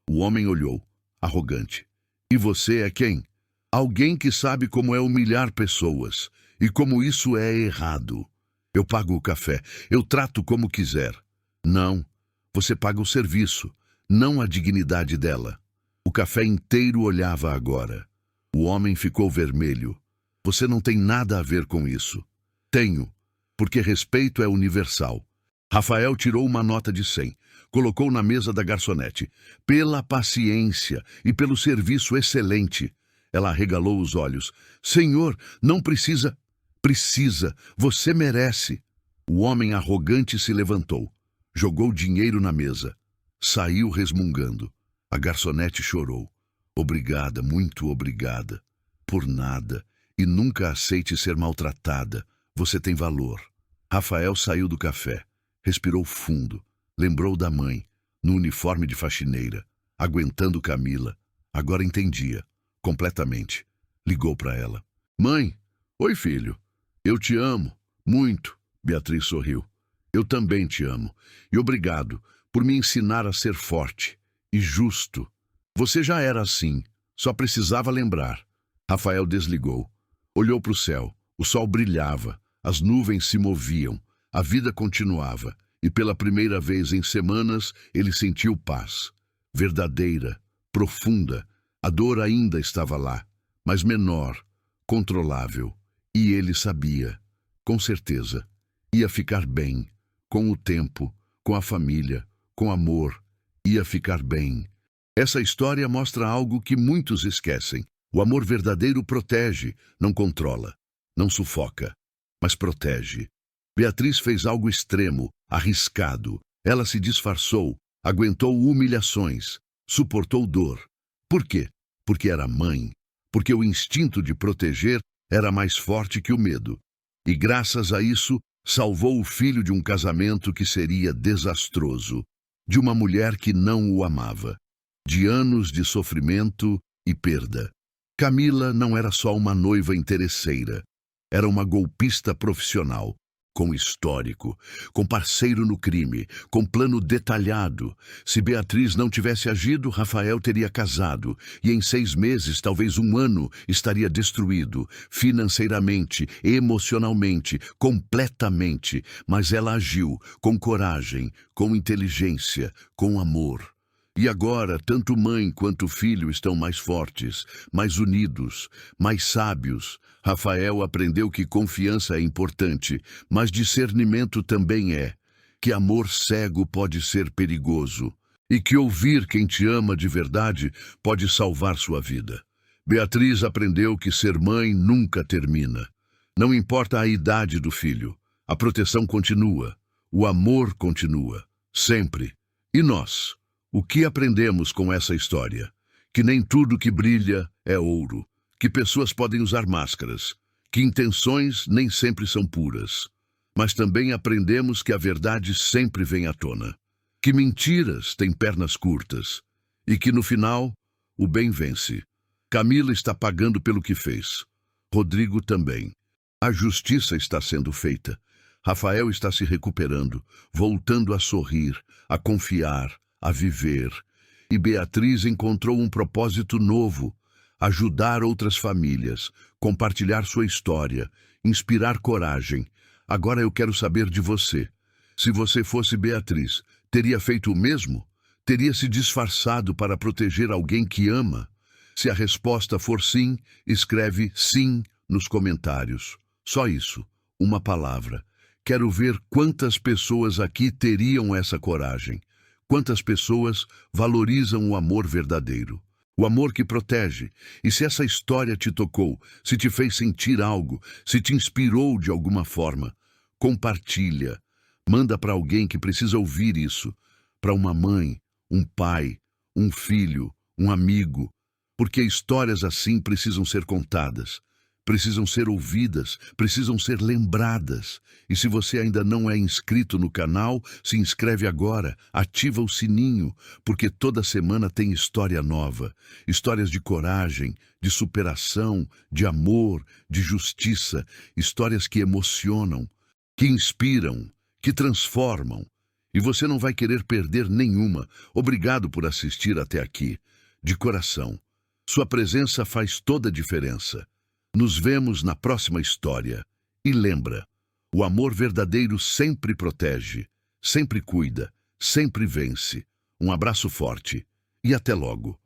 A: O homem olhou, arrogante. E você é quem? Alguém que sabe como é humilhar pessoas. E como isso é errado. Eu pago o café. Eu trato como quiser. Não. Você paga o serviço, não a dignidade dela. O café inteiro olhava agora. O homem ficou vermelho. Você não tem nada a ver com isso. Tenho, porque respeito é universal. Rafael tirou uma nota de 100, colocou na mesa da garçonete. Pela paciência e pelo serviço excelente. Ela arregalou os olhos. Senhor, não precisa. Precisa, você merece. O homem arrogante se levantou. Jogou dinheiro na mesa. Saiu resmungando. A garçonete chorou. Obrigada, muito obrigada. Por nada. E nunca aceite ser maltratada. Você tem valor. Rafael saiu do café. Respirou fundo. Lembrou da mãe, no uniforme de faxineira, aguentando Camila. Agora entendia. Completamente. Ligou para ela. Mãe, oi filho. Eu te amo. Muito. Beatriz sorriu. Eu também te amo. E obrigado por me ensinar a ser forte e justo. Você já era assim, só precisava lembrar. Rafael desligou. Olhou para o céu. O sol brilhava, as nuvens se moviam, a vida continuava. E pela primeira vez em semanas, ele sentiu paz. Verdadeira, profunda. A dor ainda estava lá, mas menor, controlável. E ele sabia, com certeza, ia ficar bem. Com o tempo, com a família, com amor, ia ficar bem. Essa história mostra algo que muitos esquecem. O amor verdadeiro protege, não controla, não sufoca, mas protege. Beatriz fez algo extremo, arriscado. Ela se disfarçou, aguentou humilhações, suportou dor. Por quê? Porque era mãe. Porque o instinto de proteger era mais forte que o medo. E graças a isso, salvou o filho de um casamento que seria desastroso, de uma mulher que não o amava, de anos de sofrimento e perda. Camila não era só uma noiva interesseira, era uma golpista profissional, com histórico, com parceiro no crime, com plano detalhado. Se Beatriz não tivesse agido, Rafael teria casado, e em 6 meses, talvez 1 ano, estaria destruído, financeiramente, emocionalmente, completamente. Mas ela agiu, com coragem, com inteligência, com amor. E agora, tanto mãe quanto filho estão mais fortes, mais unidos, mais sábios. Rafael aprendeu que confiança é importante, mas discernimento também é. Que amor cego pode ser perigoso. E que ouvir quem te ama de verdade pode salvar sua vida. Beatriz aprendeu que ser mãe nunca termina. Não importa a idade do filho, a proteção continua, o amor continua, sempre. E nós? O que aprendemos com essa história? Que nem tudo que brilha é ouro, que pessoas podem usar máscaras, que intenções nem sempre são puras. Mas também aprendemos que a verdade sempre vem à tona, que mentiras têm pernas curtas e que no final o bem vence. Camila está pagando pelo que fez. Rodrigo também. A justiça está sendo feita. Rafael está se recuperando, voltando a sorrir, a confiar, a viver. E Beatriz encontrou um propósito novo: ajudar outras famílias, compartilhar sua história, inspirar coragem. Agora eu quero saber de você. Se você fosse Beatriz, teria feito o mesmo? Teria se disfarçado para proteger alguém que ama? Se a resposta for sim, escreve sim nos comentários. Só isso, uma palavra. Quero ver quantas pessoas aqui teriam essa coragem. Quantas pessoas valorizam o amor verdadeiro? O amor que protege. E se essa história te tocou, se te fez sentir algo, se te inspirou de alguma forma, compartilha. Manda para alguém que precisa ouvir isso. Para uma mãe, um pai, um filho, um amigo. Porque histórias assim precisam ser contadas, precisam ser ouvidas, precisam ser lembradas. E se você ainda não é inscrito no canal, se inscreve agora, ativa o sininho, porque toda semana tem história nova. Histórias de coragem, de superação, de amor, de justiça. Histórias que emocionam, que inspiram, que transformam. E você não vai querer perder nenhuma. Obrigado por assistir até aqui. De coração. Sua presença faz toda a diferença. Nos vemos na próxima história. E lembra, o amor verdadeiro sempre protege, sempre cuida, sempre vence. Um abraço forte e até logo.